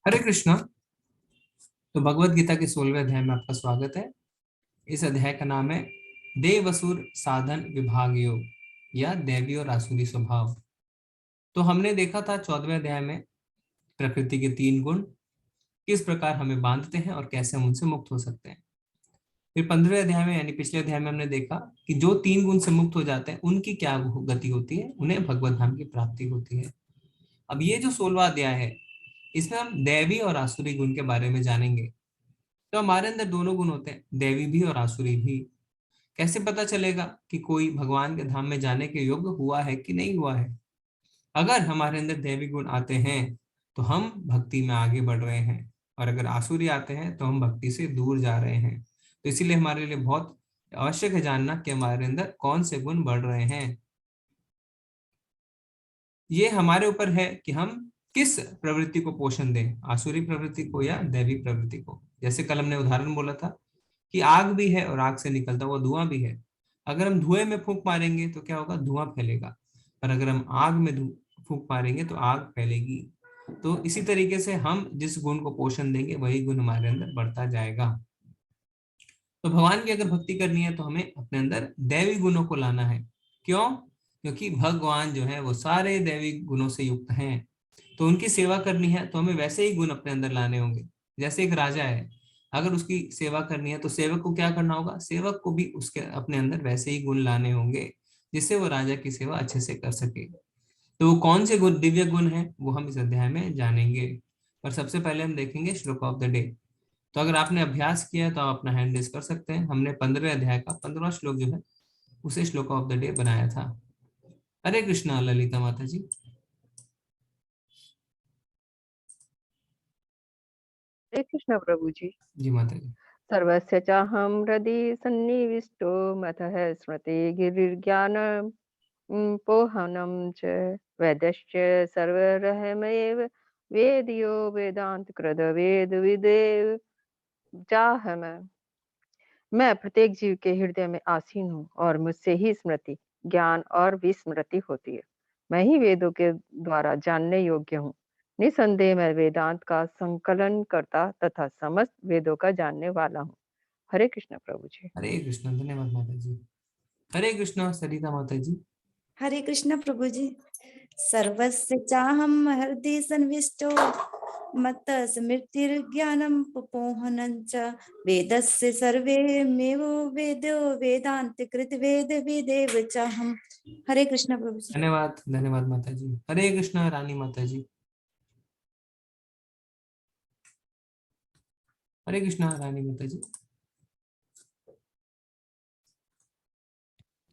हरे कृष्णा। तो भगवत गीता के 16वें अध्याय में आपका स्वागत है। इस अध्याय का नाम है देवसुर साधन विभाग योग या दैवी और आसुरी स्वभाव। तो हमने देखा था 14वें अध्याय में प्रकृति के 3 गुण किस प्रकार हमें बांधते हैं और कैसे हम उनसे मुक्त हो सकते हैं। फिर 15वें अध्याय में यानी पिछले अध्याय में हमने देखा कि जो 3 गुण से मुक्त हो जाते हैं उनकी क्या गति होती है, उन्हें भगवत धाम की प्राप्ति होती है। अब ये जो 16वां अध्याय है इसमें हम दैवी और आसुरी गुण के बारे में जानेंगे। तो हमारे अंदर दोनों गुण होते हैं, दैवी भी और आसुरी भी। कैसे पता चलेगा कि कोई भगवान के धाम में जाने के योग्य हुआ है कि नहीं हुआ है? अगर हमारे अंदर दैवी गुण आते हैं तो हम भक्ति में आगे बढ़ रहे हैं, और अगर आसुरी आते हैं तो हम भक्ति से दूर जा रहे हैं। तो इसीलिए हमारे लिए बहुत आवश्यक है जानना कि हमारे अंदर कौन से गुण बढ़ रहे हैं। ये हमारे ऊपर है कि हम किस प्रवृत्ति को पोषण दें, आसुरी प्रवृत्ति को या दैवी प्रवृत्ति को। जैसे कल हमने उदाहरण बोला था कि आग भी है और आग से निकलता हुआ धुआं भी है। अगर हम धुएं में फूंक मारेंगे तो क्या होगा? धुआं फैलेगा। और अगर हम आग में फूंक मारेंगे तो आग फैलेगी। तो इसी तरीके से हम जिस गुण को पोषण देंगे वही गुण हमारे अंदर बढ़ता जाएगा। तो भगवान की अगर भक्ति करनी है तो हमें अपने अंदर दैवी गुणों को लाना है। क्यों? क्योंकि भगवान जो है वो सारे दैवी गुणों से युक्त हैं। तो उनकी सेवा करनी है तो हमें वैसे ही गुण अपने अंदर लाने होंगे। जैसे एक राजा है, अगर उसकी सेवा करनी है तो सेवक को क्या करना होगा? सेवक को भी उसके अपने अंदर वैसे ही गुण लाने होंगे जिससे वो राजा की सेवा अच्छे से कर सके। तो वो कौन से गुण, दिव्य गुण है, वो हम इस अध्याय में जानेंगे। पर सबसे पहले हम देखेंगे श्लोक ऑफ द डे। तो अगर आपने अभ्यास किया है तो आप अपना हैंड रेज कर सकते हैं। हमने 15वें अध्याय का 15वां श्लोक जो है उसे श्लोक ऑफ द डे बनाया था। हरे कृष्णा ललिता माता जी। हरे कृष्ण प्रभु जी। जी माता जी। सर्वस्य चाहं हृदि सन्निविष्टो मतः स्मृति गिरिर्ज्ञान पोहनं च वेदश्च सर्वरहमेव वेदियो वेदांत कृत वेद विदेव चाहम। मैं प्रत्येक जीव के हृदय में आसीन हूँ और मुझसे ही स्मृति, ज्ञान और विस्मृति होती है। मैं ही वेदों के द्वारा जानने योग्य हूँ। निसंदेह मैं वेदांत का संकलन करता तथा समस्त वेदों का जानने वाला हूँ। हरे कृष्ण प्रभु जी। हरे कृष्णा। धन्यवाद माता जी। हरे कृष्णा सरिता माता जी। हरे कृष्ण प्रभु जी। सर्वस्य चाहं हृदि सन्निविष्टो मत्तः स्मृतिर्ज्ञानं पोहनं च वेदस्य सर्वेमेव वेदो वेदांत कृत वेद विदेव चाहम्। हरे कृष्ण प्रभु जी। धन्यवाद धन्यवाद माता जी। हरे कृष्णा रानी माता जी। हरे कृष्णा रानी माता जी।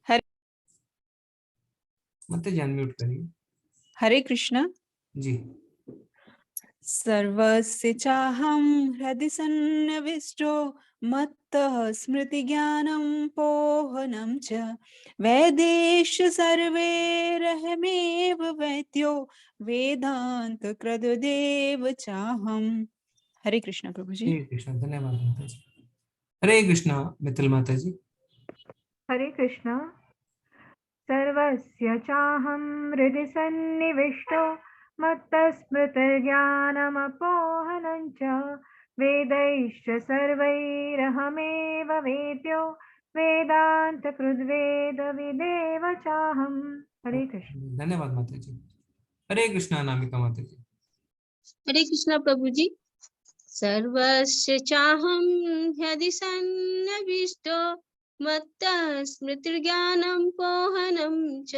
हरे माता जी अनम्यूट करिए। हरे कृष्ण। जी। सर्वस्य चाहं हृदि सन्निविष्टो मत्तः स्मृति ज्ञानं पोहनं च वेदेश सर्वैरहमेव वेद्यो वेदांत कृदेव चाहम्। हरे कृष्ण प्रभु जी। हरे कृष्णा। धन्यवाद माता जी। हरे कृष्णा मित्तल माता जी। हरे कृष्ण। सर्वस्य चाहं हृदि सन्निविष्टो मत्तस्मृतिर्ज्ञानमपोहनं च वेदैश्च सर्वैरहमेव वेद्यो वेदान्तकृद्वेदविदेव चाहम्। हरे कृष्ण। धन्यवाद माता जी। हरे कृष्णा अनामिका माता जी। हरे कृष्णा प्रभु जी। सर्वस्य चाहं हृदि सन्निविष्टो मत्तः स्मृतिर्ज्ञानं पोहनं च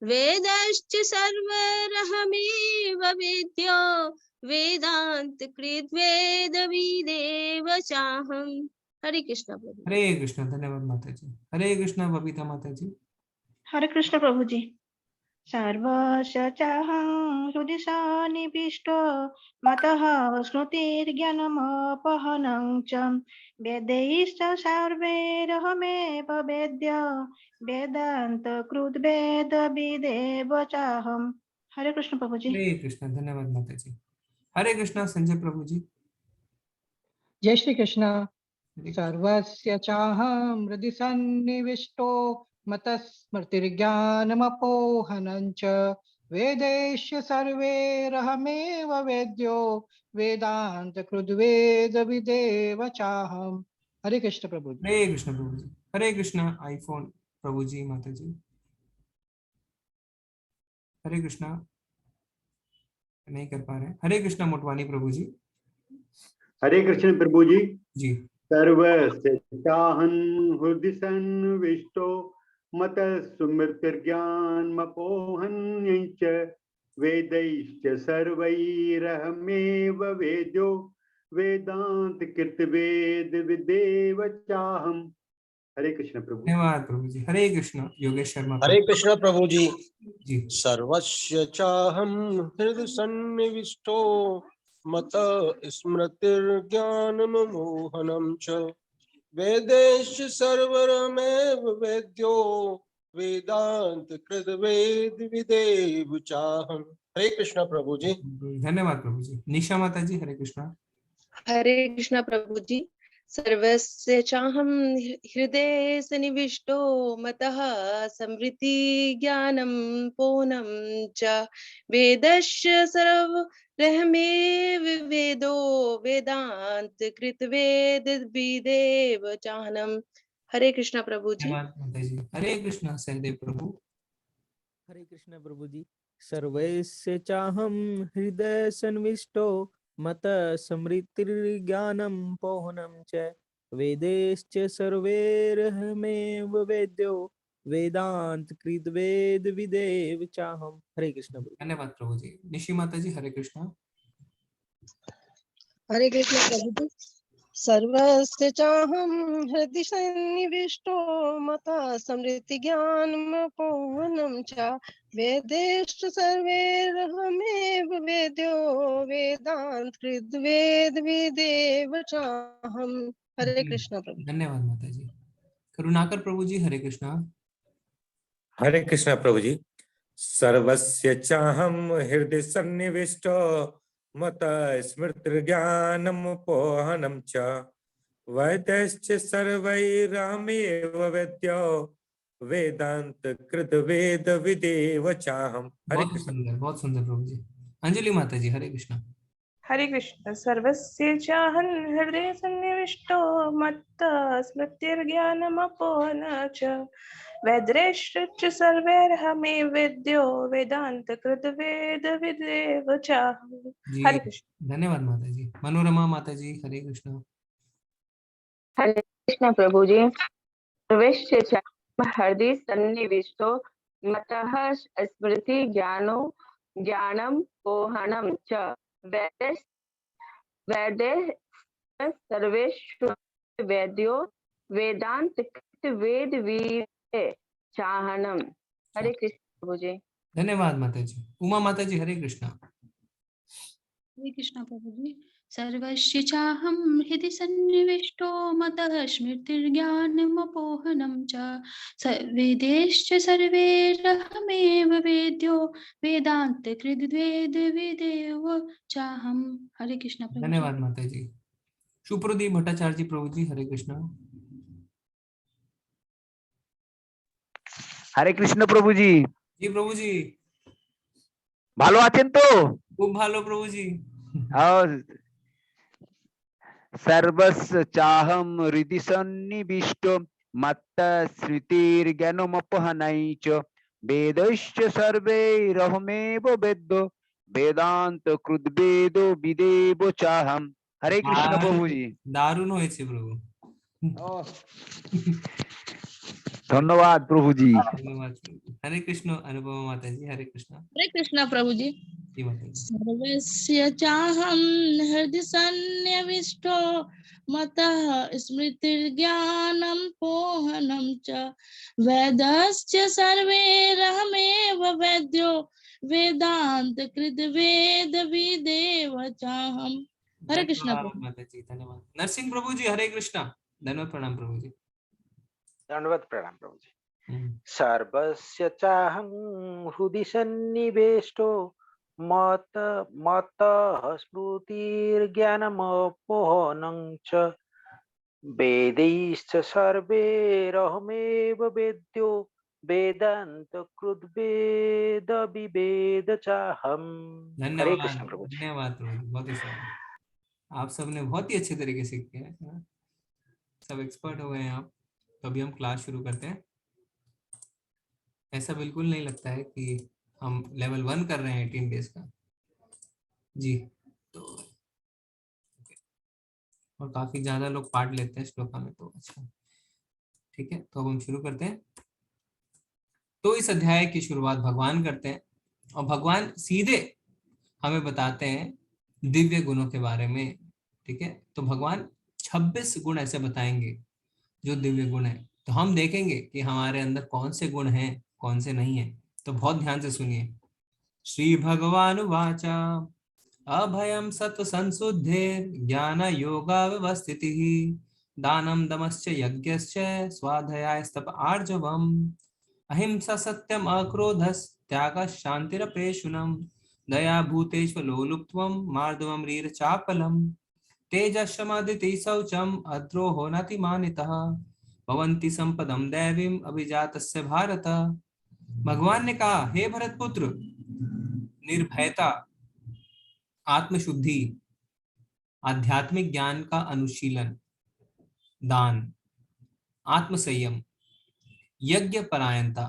वेदश्च सर्वैरहमेव वेद्यो वेदांत कृद्वेद विदेव चाहम्। हरे कृष्णा प्रभु। हरे कृष्णा। धन्यवाद माता जी। हरे कृष्णा बबीता माता जी। हरे कृष्ण प्रभु जी। सर्वस्य चाहं हृदि सन्निविष्टो मतः स्मृतिर्ज्ञानमपहनं च वेदैश्च सर्वैरहमेव वेद्य वेदान्तकृद्वेदविदेव चाहम्। हरे कृष्ण प्रभु जी। हरे कृष्णा। धन्यवाद माता जी। हरे कृष्णा संजय प्रभु जी। जय श्री कृष्ण। हरे सर्वस्य चाहं हृदि सन्निविष्टो मतः स्मृतिर्ज्ञानमपोहनं च वेदैश्च सर्वैरहमेव वेद्यो वेदांत कृद्वेद विदेव चाहम। हरे कृष्ण प्रभु जी। हरे कृष्ण प्रभु जी। हरे कृष्ण आईफोन प्रभु जी माता जी। हरे कृष्णा नहीं कर पा रहे। हरे कृष्णा मोटवानी प्रभु जी। हरे कृष्ण प्रभु जी। जी। सर्वस्य चाहं हृदि सन्निविष्टो मतः स्मृतिर्ज्ञानमपोहन्यञ्च वेदैश्च सर्वैरहमेव वेद्यो वेदान्तकृतवेद विदेव चाहम्। हरे कृष्ण प्रभु। धन्यवाद प्रभु जी। हरे कृष्ण योगेश शर्मा हरे प्रभु कृष्ण प्रभु जी। जी। सर्वस्य चाहं हृदि सन्निविष्टो मतः स्मृतिर्ज्ञानमोहनं च वेदैश्च सर्वरमेव वेद्यो वेदांत कृत वेद विदेव चाहम। हरे कृष्ण प्रभु जी। धन्यवाद प्रभु जी। निशा माता जी हरे कृष्णा। हरे कृष्ण प्रभु जी। सर्वस्य चाहं हृदये सन्निविष्टो मतः समृद्धि ज्ञानं पूर्णं च वेदस्य सर्वरहमेव वेदो वेदांत कृत वेद विदेव चाहनम। हरे कृष्ण प्रभु जी। धन्यवाद माता जी। हरे कृष्णा सहदेव प्रभु। हरे कृष्ण प्रभु जी। सर्वस्य चाहं हृदय सन्विष्टो मत स्मृतिर्ज्ञानं पोहनं च वेदैश्च सर्वैरहमेव वेद्यो वेदांत कृत वेद विदेव चाहम। हरे कृष्ण प्रभु। धन्यवाद प्रभु जी। निशि माता जी हरे कृष्णा। हरे कृष्ण प्रभु जी। सर्वस्य चाहं हृदि सन्निविष्टो मता स्मृति ज्ञानमपोहनं च वेदैश्च सर्वैरहमेव वेद्यो वेदांत कृद्वेद विदेव चाहम्। हरे कृष्ण प्रभु। धन्यवाद माता जी। करुणाकर प्रभु जी हरे कृष्णा। हरे कृष्ण प्रभु जी। सर्वस्य चाहं हृदि सन्निविष्टो मत स्मृतिर्ज्ञानमुपोहनं च वैद्यश्च सर्वैरहमेव वेद्यो वेदांत कृत वेद विदेव चाहम। हरे कृष्ण। बहुत सुंदर प्रभु जी। अंजलि माता जी हरे कृष्णा। हरे कृष्ण। सर्वस्य चाहं हृदये सन्निविष्टो मत्तः स्मृतिर्ज्ञानमपोहन च वैद्यश्च सर्वैरहमेव वेद्यो वेदांत कृत वेद विदेव चाहम्। हरे कृष्ण। धन्यवाद माता जी। मनोरमा माता जी हरे कृष्णा। हरे कृष्ण प्रभु जी। सर्वस्य चाहं हृदि सन्निविष्टो मतः स्मृति ज्ञानं पोहनं च वेदैश्च सर्वेषु वेद्यो वेदांत कृत वेद विदेव चाहनम। हरे कृष्ण प्रभु जी। धन्यवाद माता जी। उमा माता जी हरे कृष्णा। हरे कृष्ण प्रभु जी। सर्वस्य चाहं हृदि सन्निविष्टो मतः स्मृतिर्ज्ञानमपोहनं च वेदैश्च सर्वैरहमेव वेद्यो वेदांत कृद्वेद विदेव चाहम्। हरे कृष्ण प्रभु जी। धन्यवाद माता जी। सुप्रदीप भट्टाचार्य जी प्रभु जी हरे कृष्णा। हरे कृष्ण प्रभु जी। जी प्रभु जी। ভালো আছেন তো? खूब ভালো प्रभु जी। सर्वस्य चाहं हृदि सन्निविष्टो मत्तः स्मृतिर्ज्ञानमपोहनं च वेदैश्च सर्वैरहमेव वेद्यो वेदांत कृद्वेदो विदेव चाहम। हरे कृष्ण प्रभु जी। दारुण হয়েছে প্রভু। धन्यवाद प्रभु जी। धन्यवाद। हरे कृष्ण अनुपमा माता जी हरे कृष्णा। हरे कृष्णा प्रभु जी। जी माता जी। सर्वस्य चाहं हृदि सन्निविष्टो मतः स्मृतिर्ज्ञानं पोहनं च वेदश्च सर्वैरहमेव वेद्यो वेदांत कृत वेद विदेव चाहम्। हरे कृष्णा धन्यवाद प्रभु। माता जी। धन्यवाद। नरसिंह प्रभु जी हरे कृष्णा। धन्यवाद प्रणाम प्रभु जी। दंडवत प्रणाम प्रभु जी। सर्वस्य चाहं हृदि सन्निवेष्टो मतः स्मृतिर्ज्ञानमपोहनं च वेदैश्च सर्वैरहमेव वेद्यो वेदांत कृत वेद विवेद चाहम। हरे धन्यवाद, कृष्ण प्रभु जी। धन्यवाद प्रभु जी, बहुत ही सही। आप सबने बहुत ही अच्छे तरीके से किया है, सब एक्सपर्ट हो गए हैं आप। तो अभी हम क्लास शुरू करते हैं। ऐसा बिल्कुल नहीं लगता है कि हम लेवल 1 कर रहे हैं 18 डेज का जी। तो और काफी ज्यादा लोग पार्ट लेते हैं श्लोका में, तो अच्छा ठीक है। तो अब हम शुरू करते हैं। तो इस अध्याय की शुरुआत भगवान करते हैं और भगवान सीधे हमें बताते हैं दिव्य गुणों के बारे में। ठीक है, तो भगवान 26 गुण ऐसे बताएंगे जो दिव्य गुण है। तो हम देखेंगे कि हमारे अंदर कौन से गुण हैं, कौन से नहीं है। तो बहुत ध्यान से सुनिए। श्री भगवान वाचा अभयम सत्व संशुद्धेर ज्ञान योगा व्यवस्थितिः दानम दमश्च यज्ञश्च स्वाध्याय स्तप आर्जवम अहिंसा सत्यम अक्रोधस् त्याग शांतिरपेशुनम दया भूतेष्व लोलुप्त्वम मार्दवम रीर चापलम तेजस्मादिति शौचम अद्रोहो नातिमानितः भवन्ति संपदम दैवीम अभिजातस्य भारत। भगवान ने कहा, हे भरत पुत्र, निर्भयता, आत्मशुद्धि, आध्यात्मिक ज्ञान का अनुशीलन, दान, आत्मसंयम, यज्ञ परायणता,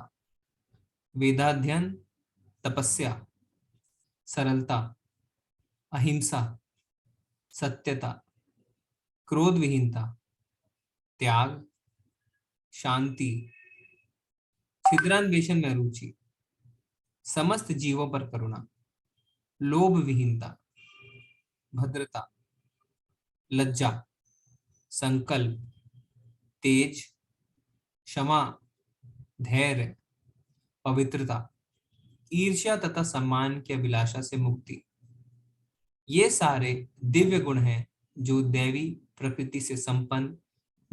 वेदाध्ययन, तपस्या, सरलता, अहिंसा, सत्यता, क्रोध विहीनता, त्याग, शांति, छिद्रान्वेषण में रुचि, समस्त जीवों पर करुणा, लोभ विहीनता, भद्रता, लज्जा, संकल्प, तेज, क्षमा, धैर्य, पवित्रता, ईर्ष्या तथा सम्मान की अभिलाषा से मुक्ति। ये सारे दिव्य गुण हैं जो दैवी प्रकृति से संपन्न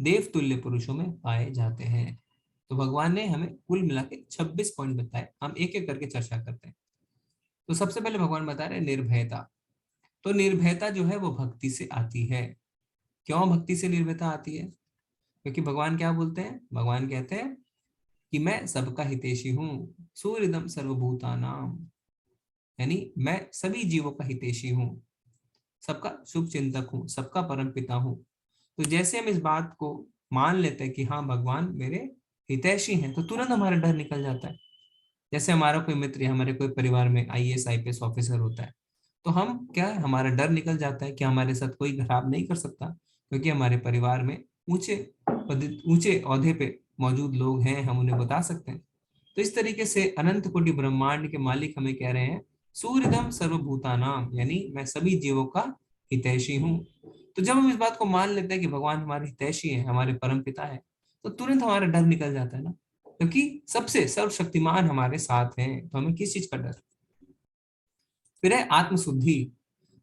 देवतुल्य पुरुषों में पाए जाते हैं। तो भगवान ने हमें कुल मिला के 26 पॉइंट बताए। हम एक एक करके चर्चा करते हैं। तो सबसे पहले भगवान बता रहे निर्भयता। तो निर्भयता जो है वो भक्ति से आती है। क्यों भक्ति से निर्भयता आती है? क्योंकि भगवान क्या बोलते हैं? भगवान कहते हैं कि मैं सबका हितैषी हूँ, सूर्यदम सर्वभूतानाम, यानी मैं सभी जीवों का हितैषी हूँ, सबका शुभ चिंतक हूँ, सबका परम पिता हूँ। तो जैसे हम इस बात को मान लेते हैं कि हाँ भगवान मेरे हितैषी हैं, तो तुरंत हमारा डर निकल जाता है। जैसे हमारा कोई मित्र या हमारे कोई परिवार में IAS IPS ऑफिसर होता है, तो हम क्या है, हमारा डर निकल जाता है कि हमारे साथ कोई खराब नहीं कर सकता, क्योंकि हमारे परिवार में ऊंचे ओहदे पे मौजूद लोग हैं, हम उन्हें बता सकते हैं। तो इस तरीके से अनंत कोटि ब्रह्मांड के मालिक हमें कह रहे हैं सूर्यदम सर्वभूतानाम, यानी मैं सभी जीवों का हितैषी हूँ। तो जब हम इस बात को मान लेते हैं कि भगवान हमारे हितैषी है, हमारे परम पिता है, तो तुरंत हमारा डर निकल जाता है ना, क्योंकि सबसे सर्वशक्तिमान हमारे साथ हैं। तो हमें किस चीज का डर? फिर है आत्मशुद्धि।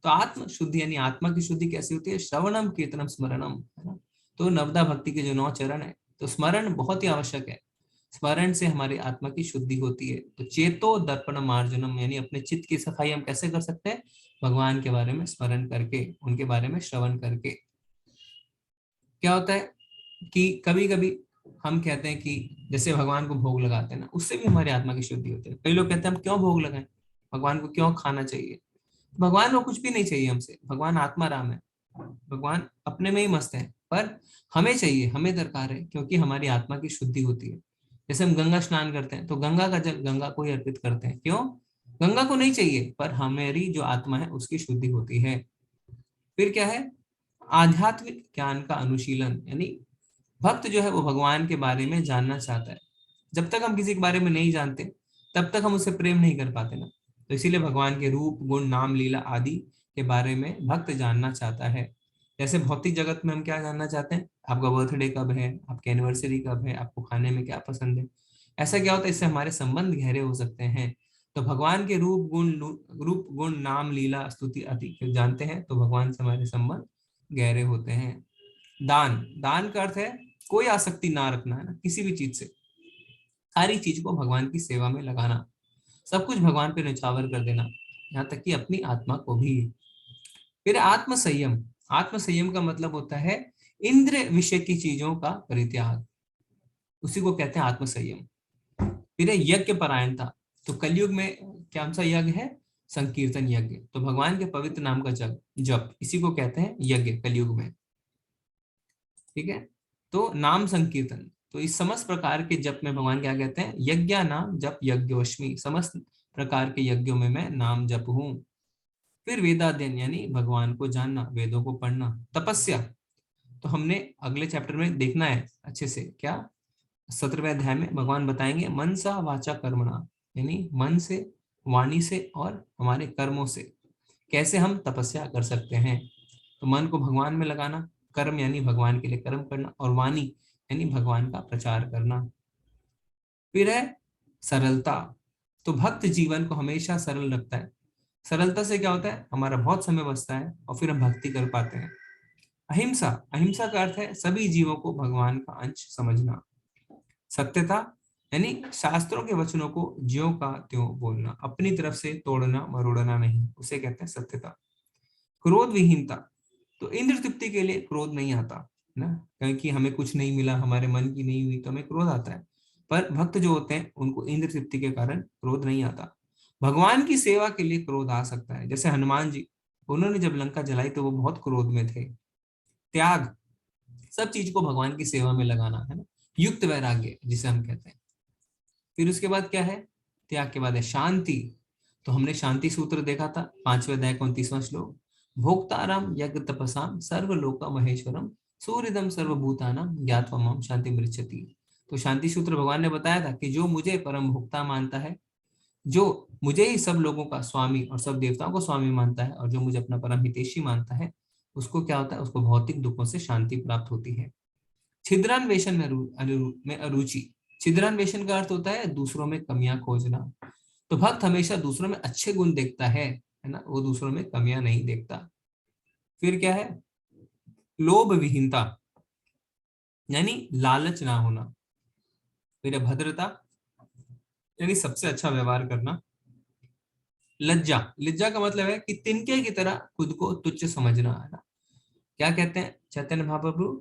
तो आत्मशुद्धि यानी आत्मा की शुद्धि कैसी होती है? श्रवणम कीर्तनम स्मरणम, है ना। तो नवदा भक्ति के जो 9 चरण है, तो स्मरण बहुत ही आवश्यक है। स्मरण से हमारी आत्मा की शुद्धि होती है। तो चेतो दर्पण मार्जनम, यानी अपने चित्त की सफाई हम कैसे कर सकते हैं? भगवान के बारे में स्मरण करके, उनके बारे में श्रवण करके। क्या होता है कि कभी कभी हम कहते हैं कि जैसे भगवान को भोग लगाते हैं ना, उससे भी हमारी आत्मा की शुद्धि होती है। कई लोग कहते हैं हम क्यों भोग लगाएं, भगवान को क्यों खाना चाहिए? भगवान को कुछ भी नहीं चाहिए हमसे, भगवान आत्मा राम है, भगवान अपने में ही मस्त है। पर हमें चाहिए, हमें दरकार है, क्योंकि हमारी आत्मा की शुद्धि होती है। जैसे हम गंगा स्नान करते हैं, तो गंगा का जल गंगा को ही अर्पित करते हैं। क्यों? गंगा को नहीं चाहिए, पर हमारी जो आत्मा है उसकी शुद्धि होती है। फिर क्या है? आध्यात्मिक ज्ञान का अनुशीलन, यानी भक्त जो है वो भगवान के बारे में जानना चाहता है। जब तक हम किसी के बारे में नहीं जानते, तब तक हम उससे प्रेम नहीं कर पाते ना। तो इसीलिए भगवान के रूप, गुण, नाम, लीला आदि के बारे में भक्त जानना चाहता है। जैसे भौतिक जगत में हम क्या जानना चाहते हैं? आपका बर्थडे कब है, आपकी एनिवर्सरी कब है, आपको खाने में क्या पसंद है। ऐसा क्या होता है? इससे हमारे संबंध गहरे हो सकते हैं। तो भगवान के रूप गुण, नाम, लीला, स्तुति आदि जानते हैं, तो भगवान से हमारे संबंध गहरे होते हैं। दान का अर्थ है कोई आसक्ति ना रखना, है ना, किसी भी चीज से। सारी चीज को भगवान की सेवा में लगाना, सब कुछ भगवान पे न्यौछावर कर देना, यहाँ तक कि अपनी आत्मा को भी। फिर आत्मसंयम। आत्मसंयम का मतलब होता है इंद्र विषय की चीजों का परित्याग, उसी को कहते हैं आत्मसंयम। फिर है यज्ञ परायणता। तो कलयुग में कौन सा यज्ञ है? संकीर्तन यज्ञ। तो भगवान के पवित्र नाम का जप इसी को कहते हैं यज्ञ कलयुग में। ठीक है, तो नाम संकीर्तन, तो इस समस्त प्रकार के जप में भगवान क्या कहते हैं? यज्ञ नाम जप यज्ञोष्मी, समस्त प्रकार के यज्ञों में मैं नाम जप हूं। फिर वेदाध्ययन यानी भगवान को जानना, वेदों को पढ़ना। तपस्या, तो हमने अगले चैप्टर में देखना है अच्छे से, क्या 17वें अध्याय में भगवान बताएंगे मनसा वाचा कर्मणा, यानी मन से, वाणी से और हमारे कर्मों से कैसे हम तपस्या कर सकते हैं। तो मन को भगवान में लगाना, कर्म यानी भगवान के लिए कर्म करना, और वाणी यानी भगवान का प्रचार करना। फिर है सरलता, तो भक्त जीवन को हमेशा सरल रखता है। सरलता से क्या होता है? हमारा बहुत समय बचता है और फिर हम भक्ति कर पाते हैं। अहिंसा, अहिंसा का अर्थ है सभी जीवों को भगवान का अंश समझना। सत्यता यानी शास्त्रों के वचनों को ज्यों का त्यों बोलना, अपनी तरफ से तोड़ना मरोड़ना नहीं, उसे कहते हैं सत्यता। क्रोध विहीनता, तो इंद्र तृप्ति के लिए क्रोध नहीं आता ना, क्योंकि हमें कुछ नहीं मिला, हमारे मन की नहीं हुई तो हमें क्रोध आता है, पर भक्त जो होते हैं उनको इंद्र तृप्ति के कारण क्रोध नहीं आता। भगवान की सेवा के लिए क्रोध आ सकता है, जैसे हनुमान जी, उन्होंने जब लंका जलाई तो वो बहुत क्रोध में थे। त्याग, सब चीज को भगवान की सेवा में लगाना है ना, युक्त वैराग्य जिसे हम कहते हैं। फिर उसके बाद क्या है? त्याग के बाद है शांति। तो हमने शांति सूत्र देखा था 5वें अध्याय 29वां श्लोक, भोक्ताराम यज्ञ तपसाम सर्वलोक महेश्वरम सूर्यदम सर्वभूतानाम ज्ञात्वा माम शांति मृच्छति। तो शांति सूत्र भगवान ने बताया था कि जो मुझे परम भोक्ता मानता है, जो मुझे ही सब लोगों का स्वामी और सब देवताओं को स्वामी मानता है, और जो मुझे अपना परम हितैषी मानता है, उसको क्या होता है? उसको भौतिक दुखों से शांति प्राप्त होती है। छिद्रान्वेषण में अरुचि, छिद्रान्वेषण का अर्थ होता है दूसरों में कमियां खोजना। तो भक्त हमेशा दूसरों में अच्छे गुण देखता है ना, वो दूसरों में कमियां नहीं देखता। फिर क्या है? लोभ विहीनता, यानी लालच ना होना। फिर भद्रता, यानी सबसे अच्छा व्यवहार करना। लज्जा, लज्जा का मतलब है कि तिनके की तरह खुद को तुच्छ समझना है ना। क्या कहते हैं चैतन्य महाप्रभु?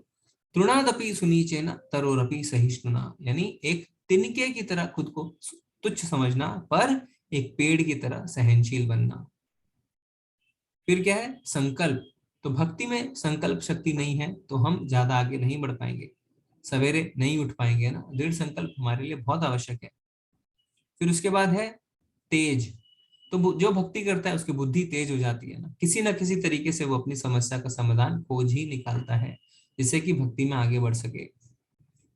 तृणादपि सुनीचेन तरोरपि सहिष्णुना, यानी एक तिनके की तरह खुद को तुच्छ समझना, पर एक पेड़ की तरह सहनशील बनना। फिर क्या है? संकल्प, तो भक्ति में संकल्प शक्ति नहीं है तो हम ज्यादा आगे नहीं बढ़ पाएंगे, सवेरे नहीं उठ पाएंगे ना, दृढ़ संकल्प हमारे लिए बहुत आवश्यक है। फिर उसके बाद है तेज, तो जो भक्ति करता है उसकी बुद्धि तेज हो जाती है ना किसी तरीके से वो अपनी समस्या का समाधान खोज ही निकालता है, जिससे कि भक्ति में आगे बढ़ सके।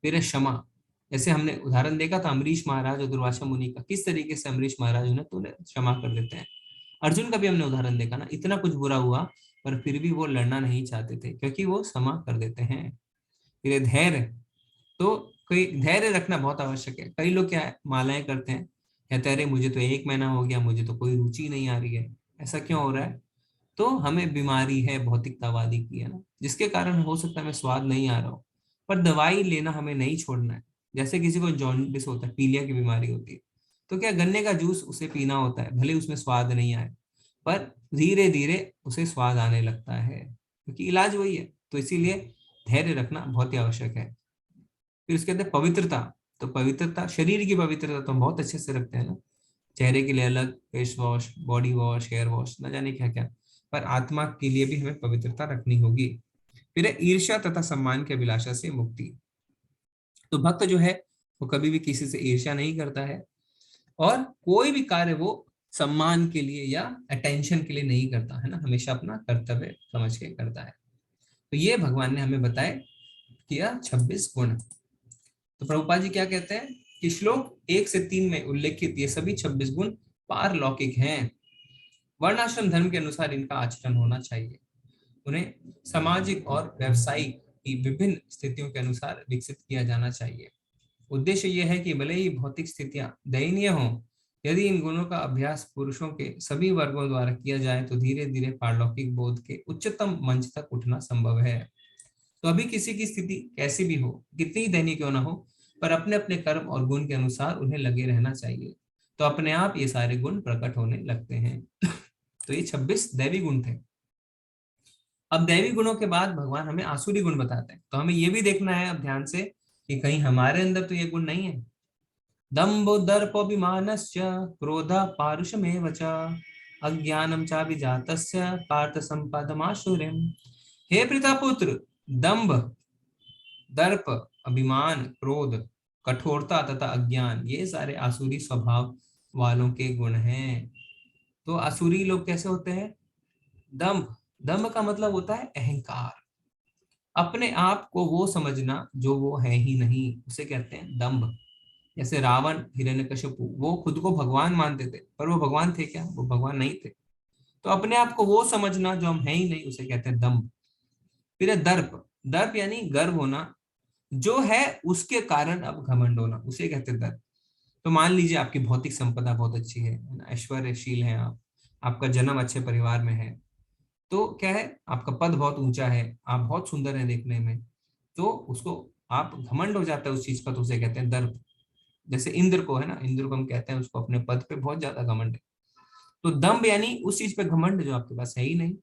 फिर है क्षमा, जैसे हमने उदाहरण देखा था अमरीश महाराज और दुर्वासा मुनि का, किस तरीके से अमरीश महाराज उन्हें तो क्षमा कर देते हैं। अर्जुन का भी हमने उदाहरण देखा ना, इतना कुछ बुरा हुआ पर फिर भी वो लड़ना नहीं चाहते थे, क्योंकि वो क्षमा कर देते हैं। फिर धैर्य, तो कोई धैर्य रखना बहुत आवश्यक है। कई लोग क्या है, मालाएं करते हैं, कहते हैं अरे मुझे तो 1 महीना हो गया, मुझे तो कोई रुचि नहीं आ रही है, ऐसा क्यों हो रहा है? तो हमें बीमारी है भौतिकतावादी की है ना, जिसके कारण हो सकता है हमें स्वाद नहीं आ रहा हो, पर दवाई लेना हमें नहीं छोड़ना है। जैसे किसी को जॉन्डिस होता है, पीलिया की बीमारी होती है, तो क्या गन्ने का जूस उसे पीना होता है, भले उसमें स्वाद नहीं आए, पर धीरे धीरे उसे स्वाद आने लगता है, क्योंकि इलाज वही है। तो इसीलिए धैर्य रखना बहुत ही आवश्यक है। फिर उसके बाद पवित्रता, तो पवित्रता, शरीर की पवित्रता तो हम बहुत अच्छे से रखते हैं ना, चेहरे के लिए अलग face wash, body wash, hair wash, न जाने क्या क्या, पर आत्मा के लिए भी हमें पवित्रता रखनी होगी। फिर है ईर्ष्या तथा सम्मान की अभिलाषा से मुक्ति। तो भक्त जो है वो कभी भी किसी से ईर्ष्या नहीं करता है, और कोई भी कार्य वो सम्मान के लिए या अटेंशन के लिए नहीं करता है ना, हमेशा अपना कर्तव्य समझ के करता है। तो ये भगवान ने हमें बताए किया 26 गुण। तो प्रभुपाद जी क्या कहते हैं कि श्लोक 1 से 3 में उल्लेखित ये सभी 26 गुण पारलौकिक हैं। वर्णाश्रम धर्म के अनुसार इनका आचरण होना चाहिए, उन्हें सामाजिक और व्यावसायिक की विभिन्न स्थितियों के अनुसार विकसित किया जाना चाहिए। उद्देश्य यह है कि भले ही भौतिक स्थितियां दयनीय हों, यदि इन गुणों का अभ्यास पुरुषों के सभी वर्गों द्वारा किया जाए तो धीरे धीरे पारलौकिक बोध के उच्चतम मंच तक उठना संभव है। तो अभी किसी की स्थिति कैसी भी हो, कितनी दयनीय क्यों ना हो, पर अपने अपने कर्म और गुण के अनुसार उन्हें लगे रहना चाहिए, तो अपने आप ये सारे गुण प्रकट होने लगते हैं। तो ये 26 दैवी गुण थे। अब दैवी गुणों के बाद भगवान हमें आसुरी गुण बताते हैं, तो हमें ये भी देखना है अब ध्यान से कि कहीं हमारे अंदर तो ये गुण नहीं है। दम्भो दर्पोऽभिमानस्य क्रोध पारुषमेव च अज्ञानं चाभिजातस्य पार्थ सम्पदमाशुरिम्। हे पितापुत्र, दंभ, दर्प, अभिमान, क्रोध, कठोरता तथा अज्ञान, ये सारे आसुरी स्वभाव वालों के गुण हैं। तो आसुरी लोग कैसे होते हैं? दंभ, दंभ का मतलब होता है अहंकार, अपने आप को वो समझना जो वो है ही नहीं, उसे कहते हैं दंभ। जैसे रावण, हिरण्यकशिपु, वो खुद को भगवान मानते थे, पर वो भगवान थे क्या? वो भगवान नहीं थे। तो अपने आप को वो समझना जो हम है ही नहीं, उसे कहते हैं दंभ। फिर है दर्प, दर्प यानी गर्व होना, जो है उसके कारण अब घमंड होना, उसे कहते हैं दर्प। तो मान लीजिए आपकी भौतिक संपदा बहुत अच्छी है, ऐश्वर्यशील है आप, आपका जन्म अच्छे परिवार में है, तो क्या है, आपका पद बहुत ऊंचा है, आप बहुत सुंदर है देखने में, तो उसको आप घमंड हो जाता है उस चीज का, तो उसे कहते हैं दर्प। जैसे इंद्र को है ना, इंद्र को हम कहते हैं उसको अपने पद पे बहुत ज्यादा घमंड है। तो दंभ यानी उस चीज पे घमंड जो आपके पास है ही नहीं,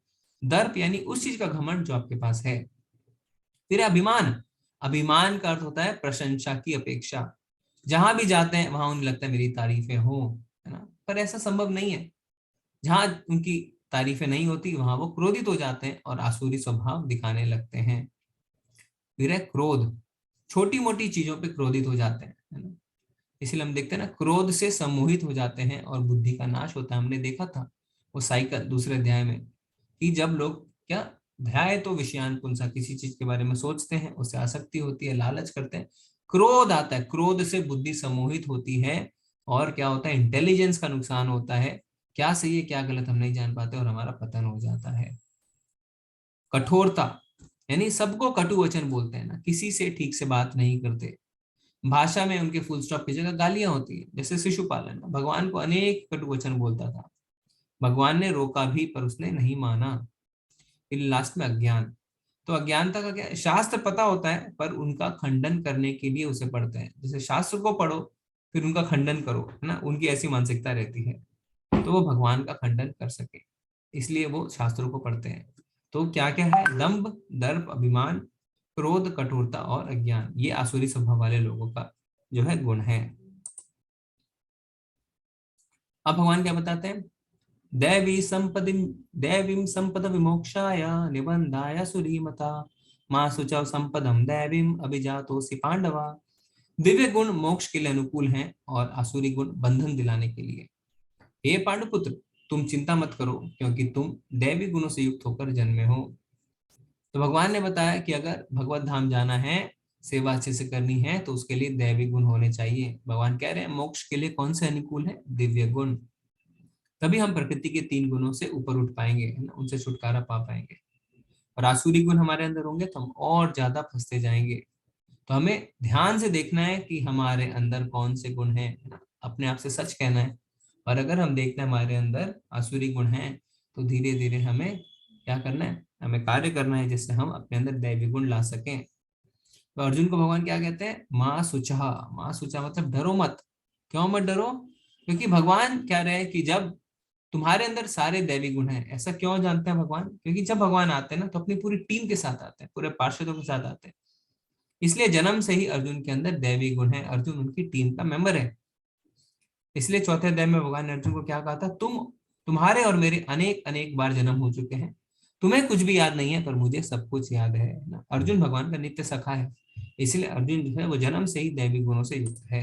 दर्प यानी उस चीज का घमंड जो आपके पास है। फिर अभिमान, अभिमान का अर्थ होता है प्रशंसा की अपेक्षा, जहां भी जाते हैं वहां उन्हें लगता है मेरी तारीफें हो, है ना, पर ऐसा संभव नहीं है। जहां उनकी तारीफें नहीं होती वहां वो क्रोधित हो जाते हैं और आसुरी स्वभाव दिखाने लगते हैं। फिर है क्रोध, छोटी मोटी चीजों पे क्रोधित हो जाते हैं, है ना, इसलिए हम देखते हैं ना, क्रोध से सम्मोहित हो जाते हैं और बुद्धि का नाश होता है। हमने देखा था वो साइकिल दूसरे अध्याय में, कि जब लोग क्या ध्याय तो विषयान पुंसा, किसी चीज के बारे में सोचते हैं, उससे आसक्ति होती है, लालच करते हैं, क्रोध आता है, क्रोध से बुद्धि सम्मोहित होती है और क्या होता है, इंटेलिजेंस का नुकसान होता है, क्या सही है क्या गलत हम नहीं जान पाते और हमारा पतन हो जाता है। कठोरता यानी सबको कटु वचन बोलते हैं ना, किसी से ठीक से बात नहीं करते, भाषा में उनके फुल स्टॉप की जगह गालियां होती है। जैसे शिशुपालन, भगवान को अनेक कटु वचन बोलता था, भगवान ने रोका भी पर उसने नहीं माना। फिर लास्ट में अज्ञान, तो अज्ञानता का क्या है, शास्त्र पता होता है पर उनका खंडन करने के लिए उसे पढ़ते हैं। जैसे शास्त्र को पढ़ो फिर उनका खंडन करो, है ना, उनकी ऐसी मानसिकता रहती है, तो वो भगवान का खंडन कर सके, इसलिए वो शास्त्रों को पढ़ते हैं। तो क्या क्या है, दंभ, दर्प, अभिमान, क्रोध, कठोरता और अज्ञान, ये आसुरी स्वभाव वाले लोगों का जो है गुण है। अब भगवान क्या बताते हैं, दैवीं संपद विमोक्षाय निबंधाय सुरीमता मां शुचौ संपदम दैवीं अभिजातोसि पांडवा। दिव्य गुण मोक्ष के लिए अनुकूल हैं और आसुरी गुण बंधन दिलाने के लिए। हे पांडुपुत्र, तुम चिंता मत करो क्योंकि तुम दैवी गुणों से युक्त होकर जन्मे हो। तो भगवान ने बताया कि अगर भगवत धाम जाना है, सेवा अच्छे से करनी है, तो उसके लिए दैवी गुण होने चाहिए। भगवान कह रहे हैं मोक्ष के लिए कौन से अनुकूल है, दिव्य गुण, तभी हम प्रकृति के 3 गुणों से ऊपर उठ पाएंगे, है ना, उनसे छुटकारा पा पाएंगे। और आसुरी गुण हमारे अंदर होंगे तो हम और ज्यादा फंसते जाएंगे। तो हमें ध्यान से देखना है कि हमारे अंदर कौन से गुण हैं, अपने आप से सच कहना है। और अगर हम देखते हैं हमारे अंदर आसुरी गुण हैं, तो धीरे धीरे हमें क्या करना है, हमें कार्य करना है जिससे हम अपने अंदर दैवी गुण ला सकें। तो अर्जुन को भगवान क्या कहते हैं, माँ सुचा, माँ सुचा मतलब डरो मत। क्यों मत डरो, क्योंकि भगवान कह रहे हैं कि जब तुम्हारे अंदर सारे दैवी गुण हैं। ऐसा क्यों जानते हैं भगवान, क्योंकि जब भगवान आते हैं ना तो अपनी पूरी टीम के साथ आते हैं, पूरे पार्षदों के साथ आते हैं, इसलिए जन्म से ही अर्जुन के अंदर दैवी गुण है, अर्जुन उनकी टीम का मेंबर है। इसलिए चौथे अध्याय में भगवान ने अर्जुन को क्या कहा था, तुम्हारे और मेरे अनेक अनेक बार जन्म हो चुके हैं, तुम्हें कुछ भी याद नहीं है पर मुझे सब कुछ याद है ना। अर्जुन भगवान का नित्य सखा है, इसलिए अर्जुन जो है वो जन्म से ही दैवी गुणों से युक्त है।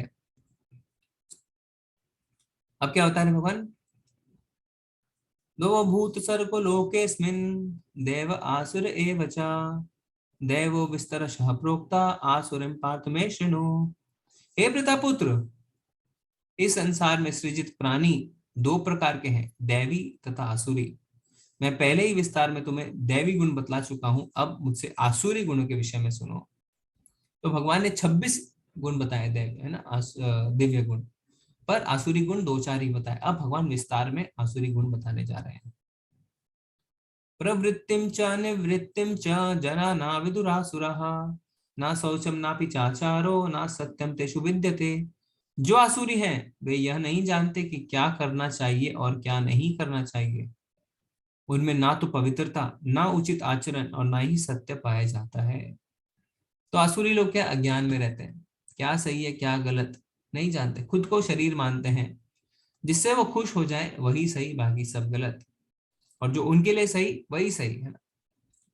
अब क्या होता है भगवान, दो भूत सर्को लोकेस्मिन् देव आसुर एव च दैवो विस्तरशः प्रोक्ता आसुरं पार्थ मे शृणु। हे प्रतापुत्र, इस संसार में सृजित प्राणी 2 प्रकार के हैं, दैवी तथा आसुरी। मैं पहले ही विस्तार में तुम्हें दैवी गुण बतला चुका हूं, अब मुझसे आसुरी गुणों के विषय में सुनो। तो भगवान ने 26 गुण बताए दैव, है ना, दिव्य गुण, पर आसुरी गुण 2-4 ही बताए। अब भगवान विस्तार में आसुरी गुण बताने जा रहे हैं। प्रवृत्तिं च निवृत्तिं च जना न विदुरासुरः न शौचम नापि चाचारो न सत्यम तेषु विद्यते। जो आसुरी हैं वे यह नहीं जानते कि क्या करना चाहिए और क्या नहीं करना चाहिए। उनमें ना तो पवित्रता, ना उचित आचरण और ना ही सत्य पाया जाता है। तो आसुरी लोग क्या अज्ञान में रहते हैं, क्या सही है क्या गलत नहीं जानते, खुद को शरीर मानते हैं। जिससे वो खुश हो जाए वही सही, बाकी सब गलत। और जो उनके लिए सही वही सही है ना।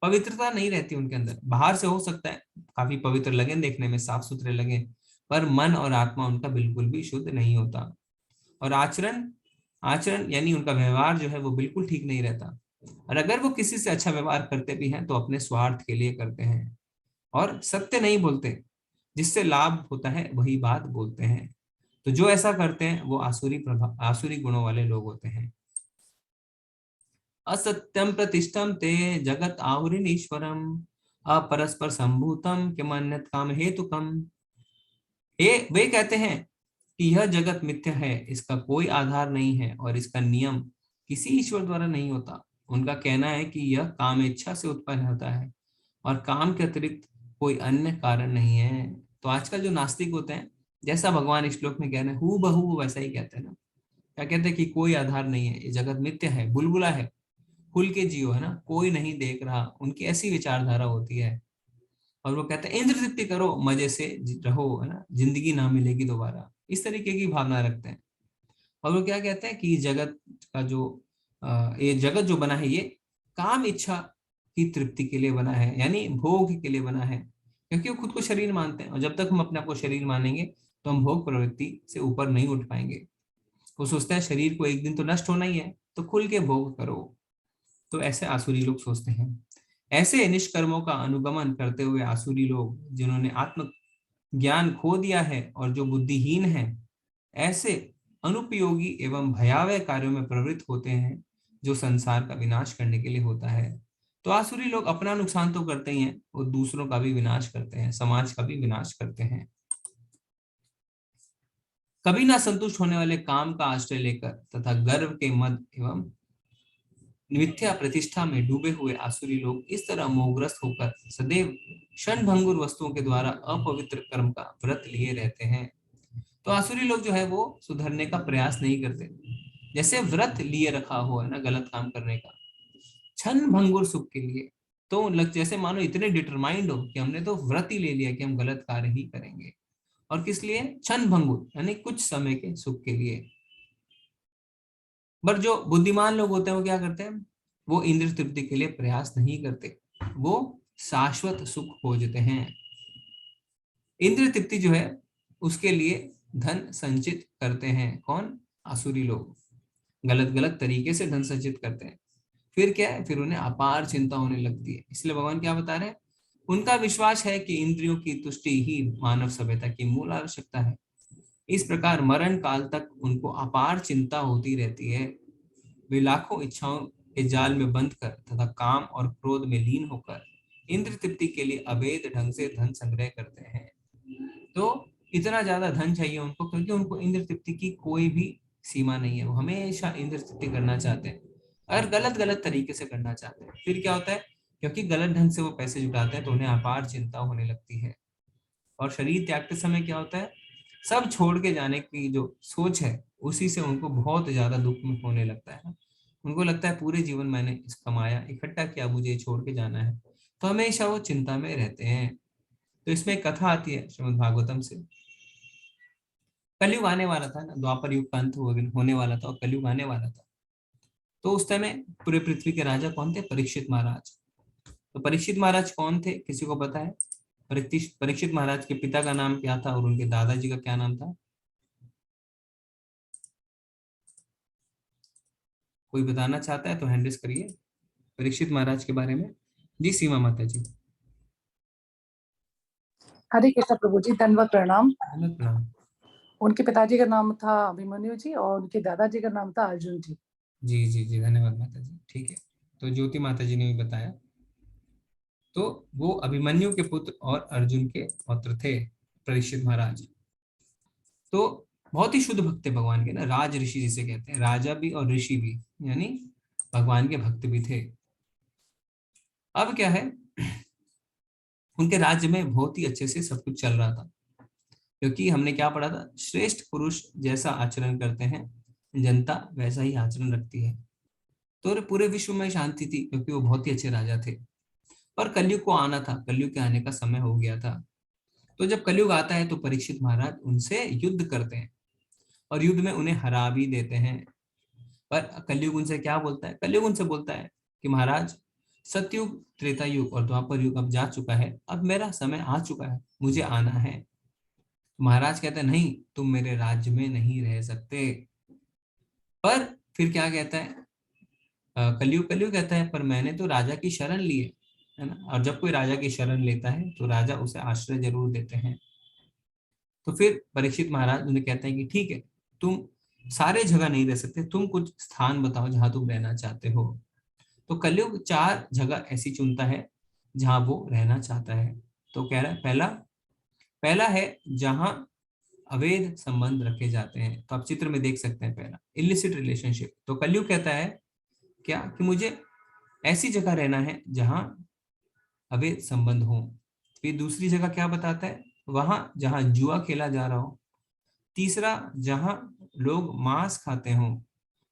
पवित्रता नहीं रहती उनके अंदर। बाहर से हो सकता है काफी पवित्र लगे, देखने में साफ सुथरे लगे, पर मन और आत्मा उनका बिल्कुल भी शुद्ध नहीं होता। और आचरण आचरण यानी उनका व्यवहार जो है वो बिल्कुल ठीक नहीं रहता। और अगर वो किसी से अच्छा व्यवहार करते भी हैं तो अपने स्वार्थ के लिए करते हैं और सत्य नहीं बोलते। जिससे लाभ होता है वही बात बोलते हैं। तो जो ऐसा करते हैं वो आसुरी गुणों वाले लोग होते हैं। असत्यम प्रतिष्ठम ते जगत आहुरीश्वरम अपरस्पर संभूतम किमन्यत काम हेतुकम। ये वे कहते हैं कि यह जगत मिथ्या है, इसका कोई आधार नहीं है और इसका नियम किसी ईश्वर द्वारा नहीं होता। उनका कहना है कि यह काम इच्छा से उत्पन्न होता है और काम के अतिरिक्त कोई अन्य कारण नहीं है। तो आजकल जो नास्तिक होते हैं, जैसा भगवान इस श्लोक में कह रहे हैं हूबहू वो वैसा ही कहते हैं ना। क्या कहते हैं कि कोई आधार नहीं है, ये जगत मिथ्या है, बुलबुला है, खुल के जियो, है ना, कोई नहीं देख रहा। उनकी ऐसी विचारधारा होती है। और वो कहते हैं इंद्र तृप्ति करो, मजे से रहो, है ना, जिंदगी ना मिलेगी दोबारा, इस तरीके की भावना रखते हैं। और वो क्या कहते हैं कि जगत का जो ये जगत जो बना है ये काम इच्छा की तृप्ति के लिए बना है, यानी भोग के लिए बना है, क्योंकि वो खुद को शरीर मानते हैं। और जब तक हम अपने आप को शरीर मानेंगे तो हम भोग प्रवृत्ति से ऊपर नहीं उठ पाएंगे। वो सोचते हैं शरीर को एक दिन तो नष्ट होना ही है, तो खुल के भोग करो। तो ऐसे आसुरी लोग सोचते हैं। ऐसे निष्कर्मों का अनुगमन करते हुए आसुरी लोग, जिन्होंने आत्म ज्ञान खो दिया है और जो बुद्धिहीन है, ऐसे अनुपयोगी एवं भयावह कार्यों में प्रवृत्त होते हैं जो संसार का विनाश करने के लिए होता है। तो आसुरी लोग अपना नुकसान तो करते ही हैं और दूसरों का भी विनाश करते हैं, समाज का भी विनाश करते हैं। कभी ना संतुष्ट होने वाले काम का आश्रय लेकर तथा गर्व के मद एवं मिथ्या प्रतिष्ठा में डूबे हुए आसुरी लोग इस तरह मोहग्रस्त होकर सदैव क्षणभंगुर वस्तुओं के द्वारा अपवित्र कर्म का व्रत लिए रहते हैं। तो आसुरी लोग जो है वो सुधरने का प्रयास नहीं करते। जैसे व्रत लिए रखा हो है ना गलत काम करने का, क्षणभंगुर सुख के लिए। तो जैसे मानो इतने डिटरमाइंड हो कि हमने तो व्रत ही ले लिया कि हम गलत कार्य ही करेंगे। और किस लिए? क्षणभंगुर यानी कुछ समय के सुख के लिए। पर जो बुद्धिमान लोग होते हैं वो क्या करते हैं? वो इंद्रिय तृप्ति के लिए प्रयास नहीं करते, वो शाश्वत सुख खोजते हैं। इंद्रिय तृप्ति जो है उसके लिए धन संचित करते हैं। कौन? आसुरी लोग गलत गलत तरीके से धन संचित करते हैं। फिर क्या है? फिर उन्हें अपार चिंता होने लगती है। इसलिए भगवान क्या बता रहे हैं? उनका विश्वास है कि इंद्रियों की तुष्टि ही मानव सभ्यता की मूल आवश्यकता है। इस प्रकार मरण काल तक उनको अपार चिंता होती रहती है। वे लाखों इच्छाओं के जाल में बंध कर तथा काम और क्रोध में लीन होकर इंद्र तृप्ति के लिए अवैध ढंग से धन संग्रह करते हैं। तो इतना ज्यादा धन चाहिए उनको, क्योंकि उनको इंद्र तृप्ति की कोई भी सीमा नहीं है। वो हमेशा इंद्र तृप्ति करना चाहते हैं और गलत गलत तरीके से करना चाहते हैं। फिर क्या होता है? क्योंकि गलत ढंग से वो पैसे जुटाते हैं तो उन्हें अपार चिंता होने लगती है। और शरीर त्यागते समय क्या होता है? सब छोड़ के जाने की जो सोच है उसी से उनको बहुत ज्यादा दुख में होने लगता है। उनको लगता है पूरे जीवन मैंने इस कमाया, इकट्ठा किया, मुझे ये छोड़ के जाना है। तो हमेशा वो चिंता में रहते हैं। तो इसमें एक कथा आती है श्रीमद् भागवतम से। कलयुग आने वाला था ना, द्वापर युग का अंत होने वाला था और कलयुग आने वाला था। तो उस समय पूरे पृथ्वी के राजा कौन थे? परीक्षित महाराज। तो परीक्षित महाराज कौन थे? किसी को पता है? परीक्षित महाराज के पिता का नाम क्या था और उनके दादाजी का क्या नाम था? कोई बताना चाहता है तो हैंड रेज करिए परीक्षित महाराज के बारे में। जी सीमा माता जी। हरे कृष्ण प्रभु जी, दंडवत प्रणाम। प्रणाम। उनके पिताजी का नाम था अभिमन्यु जी और उनके दादाजी का नाम था अर्जुन जी। जी जी जी, धन्यवाद माता जी। ठीक है, तो ज्योति माता जी ने भी बताया। तो वो अभिमन्यु के पुत्र और अर्जुन के पौत्र थे परीक्षित महाराज। तो बहुत ही शुद्ध भक्त थे भगवान के ना, राज ऋषि जिसे कहते हैं, राजा भी और ऋषि भी, यानी भगवान के भक्त भी थे। अब क्या है, उनके राज्य में बहुत ही अच्छे से सब कुछ चल रहा था, क्योंकि हमने क्या पढ़ा था? श्रेष्ठ पुरुष जैसा आचरण करते हैं जनता वैसा ही आचरण रखती है। तो पूरे विश्व में शांति थी क्योंकि वो बहुत ही अच्छे राजा थे। पर कलयुग को आना था, कलयुग के आने का समय हो गया था। तो जब कलयुग आता है तो परीक्षित महाराज उनसे युद्ध करते हैं और युद्ध में उन्हें हरा भी देते हैं। पर कलयुग उनसे क्या बोलता है? कलयुग उनसे बोलता है कि महाराज सतयुग, त्रेता युग और द्वापर युग अब जा चुका है, अब मेरा समय आ चुका है, मुझे आना है। महाराज कहते हैं नहीं, तुम मेरे राज्य में नहीं रह सकते। पर फिर क्या कहता है कलयुग? कलयुग कहता है पर मैंने तो राजा की शरण ली है ना। और जब कोई राजा की शरण लेता है तो राजा उसे आश्रय जरूर देते हैं। तो फिर परीक्षित महाराज उन्हें कहते हैं कि ठीक है, तुम सारे जगह नहीं रह सकते, तुम कुछ स्थान बताओ जहां तुम रहना चाहते हो। तो कलयुग 4 जगह ऐसी चुनता है जहां वो रहना चाहता है। तो कह रहा है पहला है जहां अवैध संबंध रखे जाते हैं। तो आप चित्र में देख सकते हैं पहला इलिसिट रिलेशनशिप। तो कलयुग कहता है क्या कि मुझे ऐसी जगह रहना है जहां अवैध संबंध हो। फिर दूसरी जगह क्या बताता है? वहां जहां जुआ खेला जा रहा हो। तीसरा जहां लोग मांस खाते हो।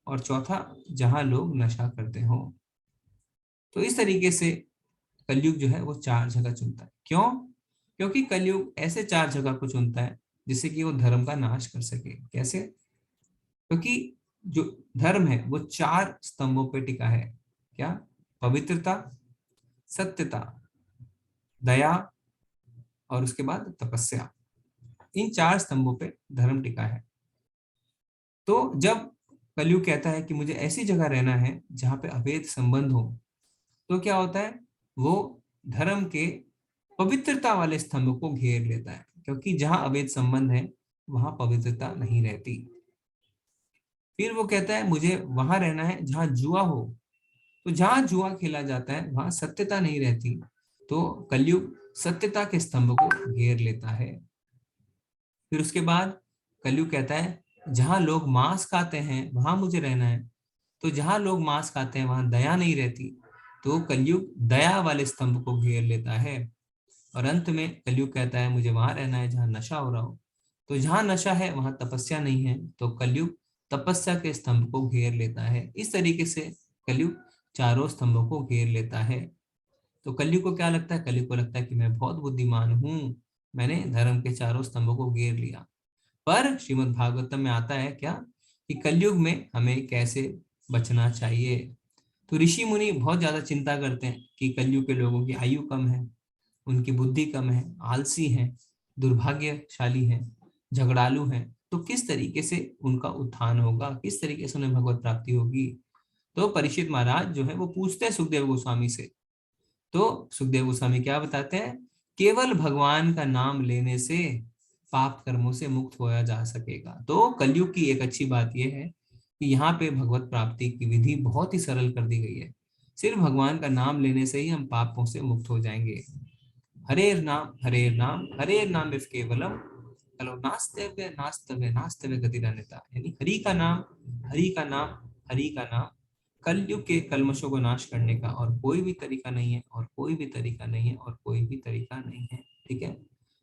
और चौथा जहां लोग नशा करते हो। तो इस तरीके से कलयुग जो है वो 4 जगह चुनता है। क्यों? क्योंकि कलयुग ऐसे 4 जगह को चुनता है जिससे कि वो धर्म का नाश कर सके। कैसे? क्योंकि जो धर्म है वो 4 स्तंभों पे टिका है। क्या? पवित्रता, सत्यता, दया और उसके बाद तपस्या। इन 4 स्तंभों पे धर्म टिका है। तो जब कलयुग कहता है कि मुझे ऐसी जगह रहना है जहां पे अवैध संबंध हो, तो क्या होता है? वो धर्म के पवित्रता वाले स्तंभ को घेर लेता है, क्योंकि जहां अवैध संबंध है वहां पवित्रता नहीं रहती। फिर वो कहता है मुझे वहां रहना है जहां जुआ हो। तो जहां जुआ खेला जाता है वहां सत्यता नहीं रहती। तो कलयुग सत्यता के स्तंभ को घेर लेता है। फिर उसके बाद कलयुग कहता है जहां लोग मांस खाते हैं वहां मुझे रहना है। तो जहां लोग मांस खाते हैं वहां दया नहीं रहती। तो कलयुग दया वाले स्तंभ को घेर लेता है। और अंत में कलयुग कहता है मुझे वहां रहना है जहां नशा हो रहा हो। तो जहां नशा है वहां तपस्या नहीं है। तो कलयुग तपस्या के स्तंभ को घेर लेता है। इस तरीके से कलयुग 4 स्तंभों को घेर लेता है। तो कलयुग को क्या लगता है? कलयुग को लगता है कि मैं बहुत बुद्धिमान हूं, मैंने धर्म के 4 स्तंभों को घेर लिया। पर श्रीमद् भागवतम में आता है क्या कि कलयुग में हमें कैसे बचना चाहिए। तो ऋषि मुनि बहुत ज्यादा चिंता करते हैं कि कलयुग के लोगों की आयु कम है, उनकी बुद्धि कम है, आलसी है, दुर्भाग्यशाली है, झगड़ालू है। तो किस तरीके से उनका उत्थान होगा, किस तरीके से उन्हें भगवत प्राप्ति होगी। तो परीक्षित महाराज जो है वो पूछते हैं सुखदेव गोस्वामी से। तो सुखदेव गोस्वामी क्या बताते हैं? केवल भगवान का नाम लेने से पाप कर्मों से मुक्त होया जा सकेगा। तो कलयुग की एक अच्छी बात यह है कि यहाँ पे भगवत प्राप्ति की विधि बहुत ही सरल कर दी गई है। सिर्फ भगवान का नाम लेने से ही हम पापों से मुक्त हो जाएंगे। हरेर नाम हरेर नाम इफ केवलम कलो नास्तव्य नास्तव्य नास्तव्य गतिरन्यथा। यानी हरि का नाम, हरि का नाम, हरि का नाम कलयुग के कल्मशों को नाश करने का और कोई भी तरीका नहीं है, और कोई भी तरीका नहीं है, और कोई भी तरीका नहीं है। ठीक है,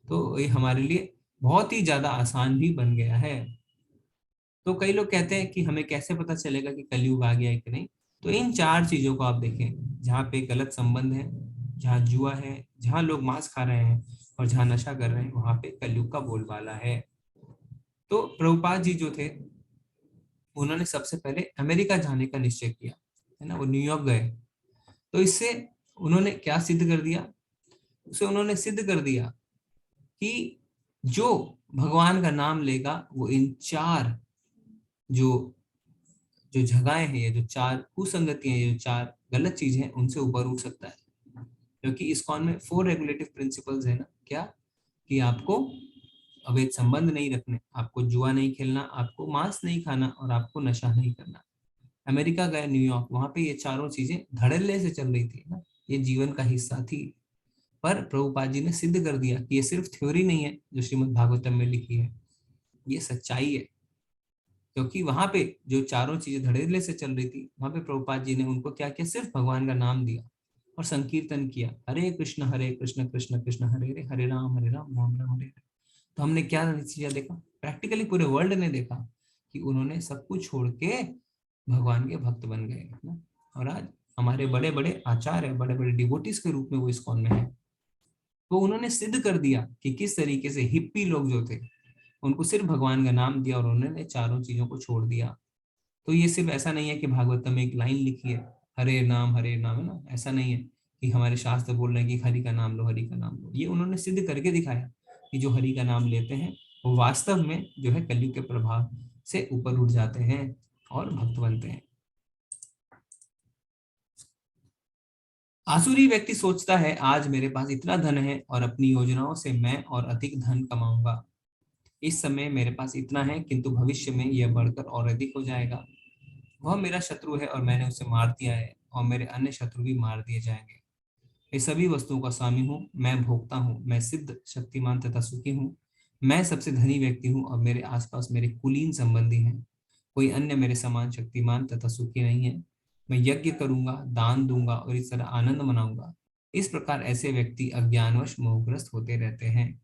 तो ये हमारे लिए बहुत ही ज्यादा आसान भी बन गया है। तो कई लोग कहते हैं कि हमें कैसे पता चलेगा कि कलयुग आ गया है कि नहीं। तो इन 4 चीजों को आप देखें, जहाँ पे गलत संबंध है, जहाँ जुआ है, जहाँ लोग मांस खा रहे हैं और जहाँ नशा कर रहे हैं, वहां पे कलयुग का बोलबाला है। तो प्रभुपाद जी जो थे उन्होंने सबसे पहले अमेरिका जाने का निश्चय किया, है ना। वो न्यूयॉर्क गए। तो इससे उन्होंने क्या सिद्ध कर दिया? उसे उन्होंने सिद्ध कर दिया कि जो भगवान का नाम लेगा वो इन 4 जो जगहें हैं, ये जो 4 कुसंगतियां, ये जो 4 गलत चीजें हैं, उनसे ऊपर उठ सकता है। क्योंकि इस्कॉन में 4 रेगुलेटिव प्रिंसिपल्स है ना। क्या? कि आपको अवैध संबंध नहीं रखने, आपको जुआ नहीं खेलना, आपको मांस नहीं खाना और आपको नशा नहीं करना। अमेरिका गए, न्यूयॉर्क, वहां पे ये 4 चीजें धड़ल्ले से चल रही थी ना, ये जीवन का हिस्सा थी। पर प्रभुपाद जी ने सिद्ध कर दिया कि ये सिर्फ थ्योरी नहीं है जो श्रीमद् भागवतम में लिखी है, ये सच्चाई है। क्योंकि वहां पे जो 4 चीजें धड़ल्ले से चल रही थी, वहां पे प्रभुपाद जी ने उनको क्या किया? सिर्फ भगवान का नाम दिया और संकीर्तन किया, हरे कृष्ण कृष्ण कृष्ण हरे हरे, हरे राम राम राम हरे हरे। तो हमने क्या नतीजा देखा? प्रैक्टिकली पूरे वर्ल्ड ने देखा कि उन्होंने सब कुछ छोड़ के भगवान के भक्त बन गए ना। और आज हमारे बड़े बड़े आचार्य, बड़े बड़े डिवोटीज के रूप में वो इस्कॉन में है। तो उन्होंने सिद्ध कर दिया कि किस तरीके से हिप्पी लोग जो थे उनको सिर्फ भगवान का नाम दिया और उन्होंने चारों चीजों को छोड़ दिया। तो ये सिर्फ ऐसा नहीं है कि भागवतम में एक लाइन लिखी है हरे नाम है ना, ऐसा नहीं है कि हमारे शास्त्र बोल रहे हैं कि हरि का नाम लो, हरि का नाम लो। ये उन्होंने सिद्ध करके दिखाया कि जो हरि का नाम लेते हैं वो वास्तव में जो है कलयुग के प्रभाव से ऊपर उठ जाते हैं और भक्त बनते हैं। आसुरी व्यक्ति सोचता है आज मेरे पास इतना धन है और अपनी योजनाओं से मैं और अधिक धन कमाऊंगा। इस समय मेरे पास इतना है किंतु भविष्य में यह बढ़कर और अधिक हो जाएगा। वह मेरा शत्रु है और मैंने उसे मार दिया है और मेरे अन्य शत्रु भी मार दिए जाएंगे। मैं सभी वस्तुओं का स्वामी हूँ, मैं भोगता हूँ, मैं सिद्ध शक्तिमान तथा सुखी हूँ। मैं सबसे धनी व्यक्ति हूँ और मेरे आसपास मेरे कुलीन संबंधी हैं। कोई अन्य मेरे समान शक्तिमान तथा सुखी नहीं है। मैं यज्ञ करूंगा, दान दूंगा और इस तरह आनंद मनाऊंगा। इस प्रकार ऐसे व्यक्ति अज्ञानवश मोहग्रस्त होते रहते हैं।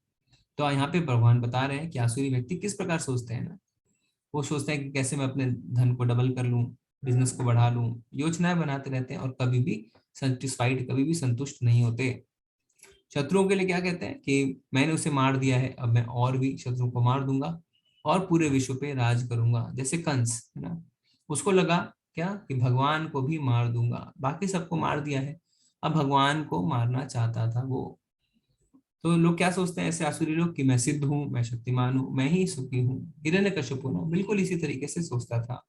तो यहाँ पे भगवान बता रहे हैं कि आसुरी व्यक्ति किस प्रकार सोचते हैं ना, वो सोचते हैं कि कैसे मैं अपने धन को डबल कर लूं, बिजनेस को बढ़ा लूं, योजनाएं बनाते रहते हैं और कभी भी सेटिस्फाइड, कभी भी संतुष्ट नहीं होते। शत्रुओं के लिए क्या कहते हैं कि मैंने उसे मार दिया है, अब मैं और भी शत्रुओं को मार दूंगा और पूरे विश्व पे राज करूंगा। जैसे कंस है ना, उसको लगा क्या कि भगवान को भी मार दूंगा, बाकी सबको मार दिया है, अब भगवान को मारना चाहता था वो। तो लोग क्या सोचते हैं ऐसे आसुरी लोग कि मैं सिद्ध हूँ, मैं शक्तिमान हूँ, मैं ही सुखी हूँ। हिरण्यकश्यप ना बिल्कुल इसी तरीके से सोचता था।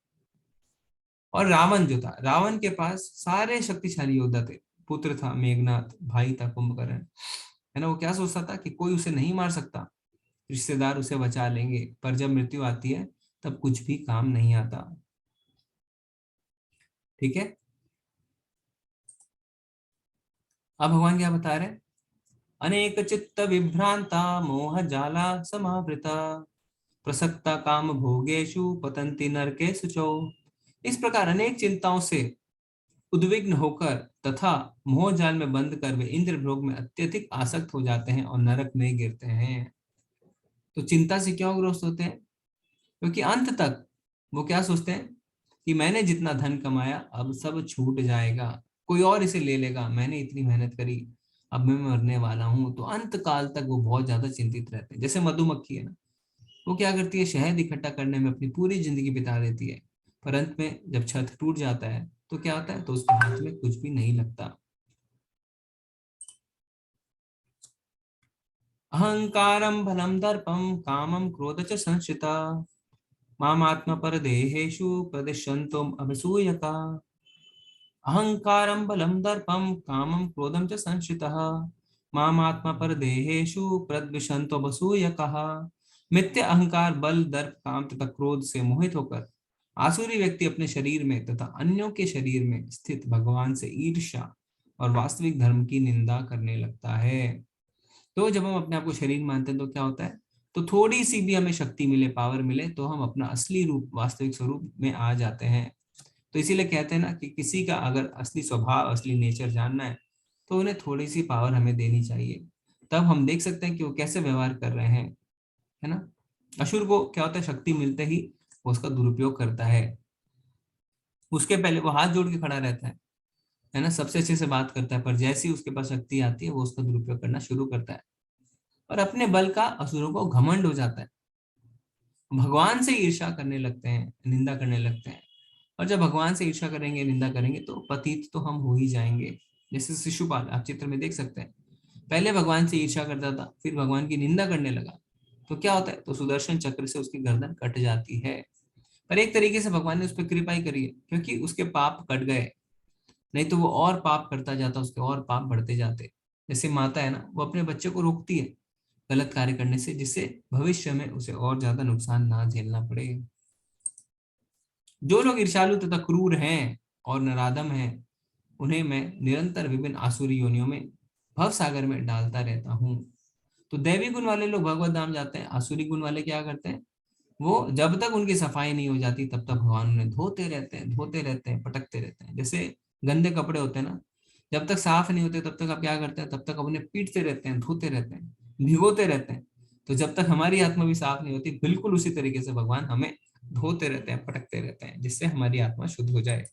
और रावण जो था, रावण के पास सारे शक्तिशाली योद्धा थे, पुत्र था मेघनाथ, भाई था कुंभकर्ण, है ना। वो क्या सोचता था कि कोई उसे नहीं मार सकता, रिश्तेदार उसे बचा लेंगे, पर जब मृत्यु आती है तब कुछ भी काम नहीं आता। ठीक है, अब भगवान क्या बता रहे हैं, अनेक चित्त विभ्रांता मोह जाला समावृता प्रसक्ता काम भोगेशु पतंति नरकेषु चो। इस प्रकार अनेक चिंताओं से उद्विग्न होकर तथा मोह जाल में बंद कर वे इंद्र भोग में अत्यधिक आसक्त हो जाते हैं और नरक में गिरते हैं। तो चिंता से क्यों ग्रस्त होते हैं, क्योंकि अंत तक वो क्या सोचते हैं कि मैंने जितना धन कमाया अब सब छूट जाएगा, कोई और इसे ले लेगा, मैंने इतनी मेहनत करी, अब मैं मरने वाला हूं। तो अंत काल तक वो बहुत ज्यादा चिंतित रहते हैं। जैसे मधुमक्खी है ना, वो क्या करती है, शहद इकट्ठा करने में अपनी पूरी जिंदगी बिता देती है, पर अंत में जब छत टूट जाता है तो क्या होता है, तो उसके हाथ में कुछ भी नहीं लगता। अहंकारम बलम दर्पम कामम क्रोध च संश्रिता मामात्म परदेहेषु प्रदिशन्तो अभिसूयका। अहंकारम बलम दर्पम कामम क्रोधम च संश्रितः मामात्म परदेहेषु प्रद्विषन्तो अभिसूयकः। मिथ्या अहंकार, बल, दर्प, काम तथा क्रोध से मोहित होकर आसुरी व्यक्ति अपने शरीर में तथा अन्यों के शरीर में स्थित भगवान से ईर्ष्या और वास्तविक धर्म की निंदा करने लगता है। तो जब हम अपने आप को शरीर मानते हैं तो क्या होता है, तो थोड़ी सी भी हमें शक्ति मिले, पावर मिले, तो हम अपना असली रूप, वास्तविक स्वरूप में आ जाते हैं। तो इसीलिए कहते हैं ना कि किसी का अगर असली स्वभाव, असली नेचर जानना है तो उन्हें थोड़ी सी पावर हमें देनी चाहिए, तब हम देख सकते हैं कि वो कैसे व्यवहार कर रहे हैं, है ना। असुर को क्या होता है, शक्ति मिलते ही वो उसका दुरुपयोग करता है। उसके पहले वो हाथ जोड़ के खड़ा रहता है ना, सबसे अच्छे से बात करता है, पर जैसे ही उसके पास शक्ति आती है वो उसका दुरुपयोग करना शुरू करता है और अपने बल का असुरों को घमंड हो जाता है। भगवान से ईर्ष्या करने लगते हैं, निंदा करने लगते हैं, और जब भगवान से ईर्ष्या करेंगे, निंदा करेंगे तो पतित तो हम हो ही जाएंगे। जैसे शिशुपाल आप चित्र में देख सकते हैं, पहले भगवान से ईर्ष्या करता था, फिर भगवान की निंदा करने लगा, तो क्या होता है, तो सुदर्शन चक्र से उसकी गर्दन कट जाती है। पर एक तरीके से भगवान ने उस पर कृपा ही करी है, क्योंकि उसके पाप कट गए, नहीं तो वो और पाप करता जाता, उसके और पाप बढ़ते जाते। जैसे माता है ना, वो अपने बच्चे को रोकती है गलत कार्य करने से, जिससे भविष्य में उसे और ज्यादा नुकसान ना झेलना पड़े। जो लोग ईर्ष्यालु तथा क्रूर हैं और नराधम हैं, उन्हें मैं निरंतर विभिन्न आसुरी योनियों में भव सागर में डालता रहता हूँ। तो दैवी गुण वाले लोग भगवत धाम जाते हैं, आसुरी गुण वाले क्या करते हैं, वो जब तक उनकी सफाई नहीं हो जाती तब तक भगवान उन्हें धोते रहते हैं, पटकते रहते हैं। जैसे गंदे कपड़े होते हैं ना, जब तक साफ नहीं होते तब तक आप क्या करते हैं, तब तक उन्हें पीटते रहते हैं, धोते रहते हैं, भिगोते रहते हैं। तो जब तक हमारी आत्मा भी साफ नहीं होती, बिल्कुल उसी तरीके से भगवान हमें धोते रहते हैं, पटकते रहते हैं, जिससे हमारी आत्मा शुद्ध हो जाए।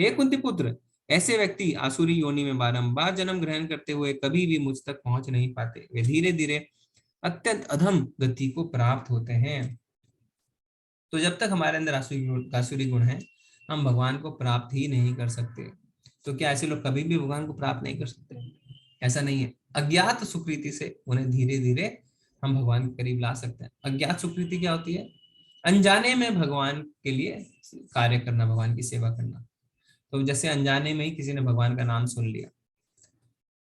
हे कुंती पुत्र, ऐसे व्यक्ति आसुरी योनि में बारंबार जन्म ग्रहण करते हुए कभी भी मुझ तक पहुंच नहीं पाते। वे धीरे धीरे अत्यंत अधम गति को प्राप्त होते हैं। तो जब तक हमारे अंदर आसुरी गुण है, हम भगवान को प्राप्त ही नहीं कर सकते। तो क्या ऐसे लोग कभी भी भगवान को प्राप्त नहीं कर सकते? ऐसा नहीं है। अज्ञात सुकृति से उन्हें धीरे धीरे हम भगवान के करीब ला सकते हैं। अज्ञात सुकृति क्या होती है? अनजाने में भगवान के लिए कार्य करना, भगवान की सेवा करना। तो जैसे अनजाने में ही किसी ने भगवान का नाम सुन लिया,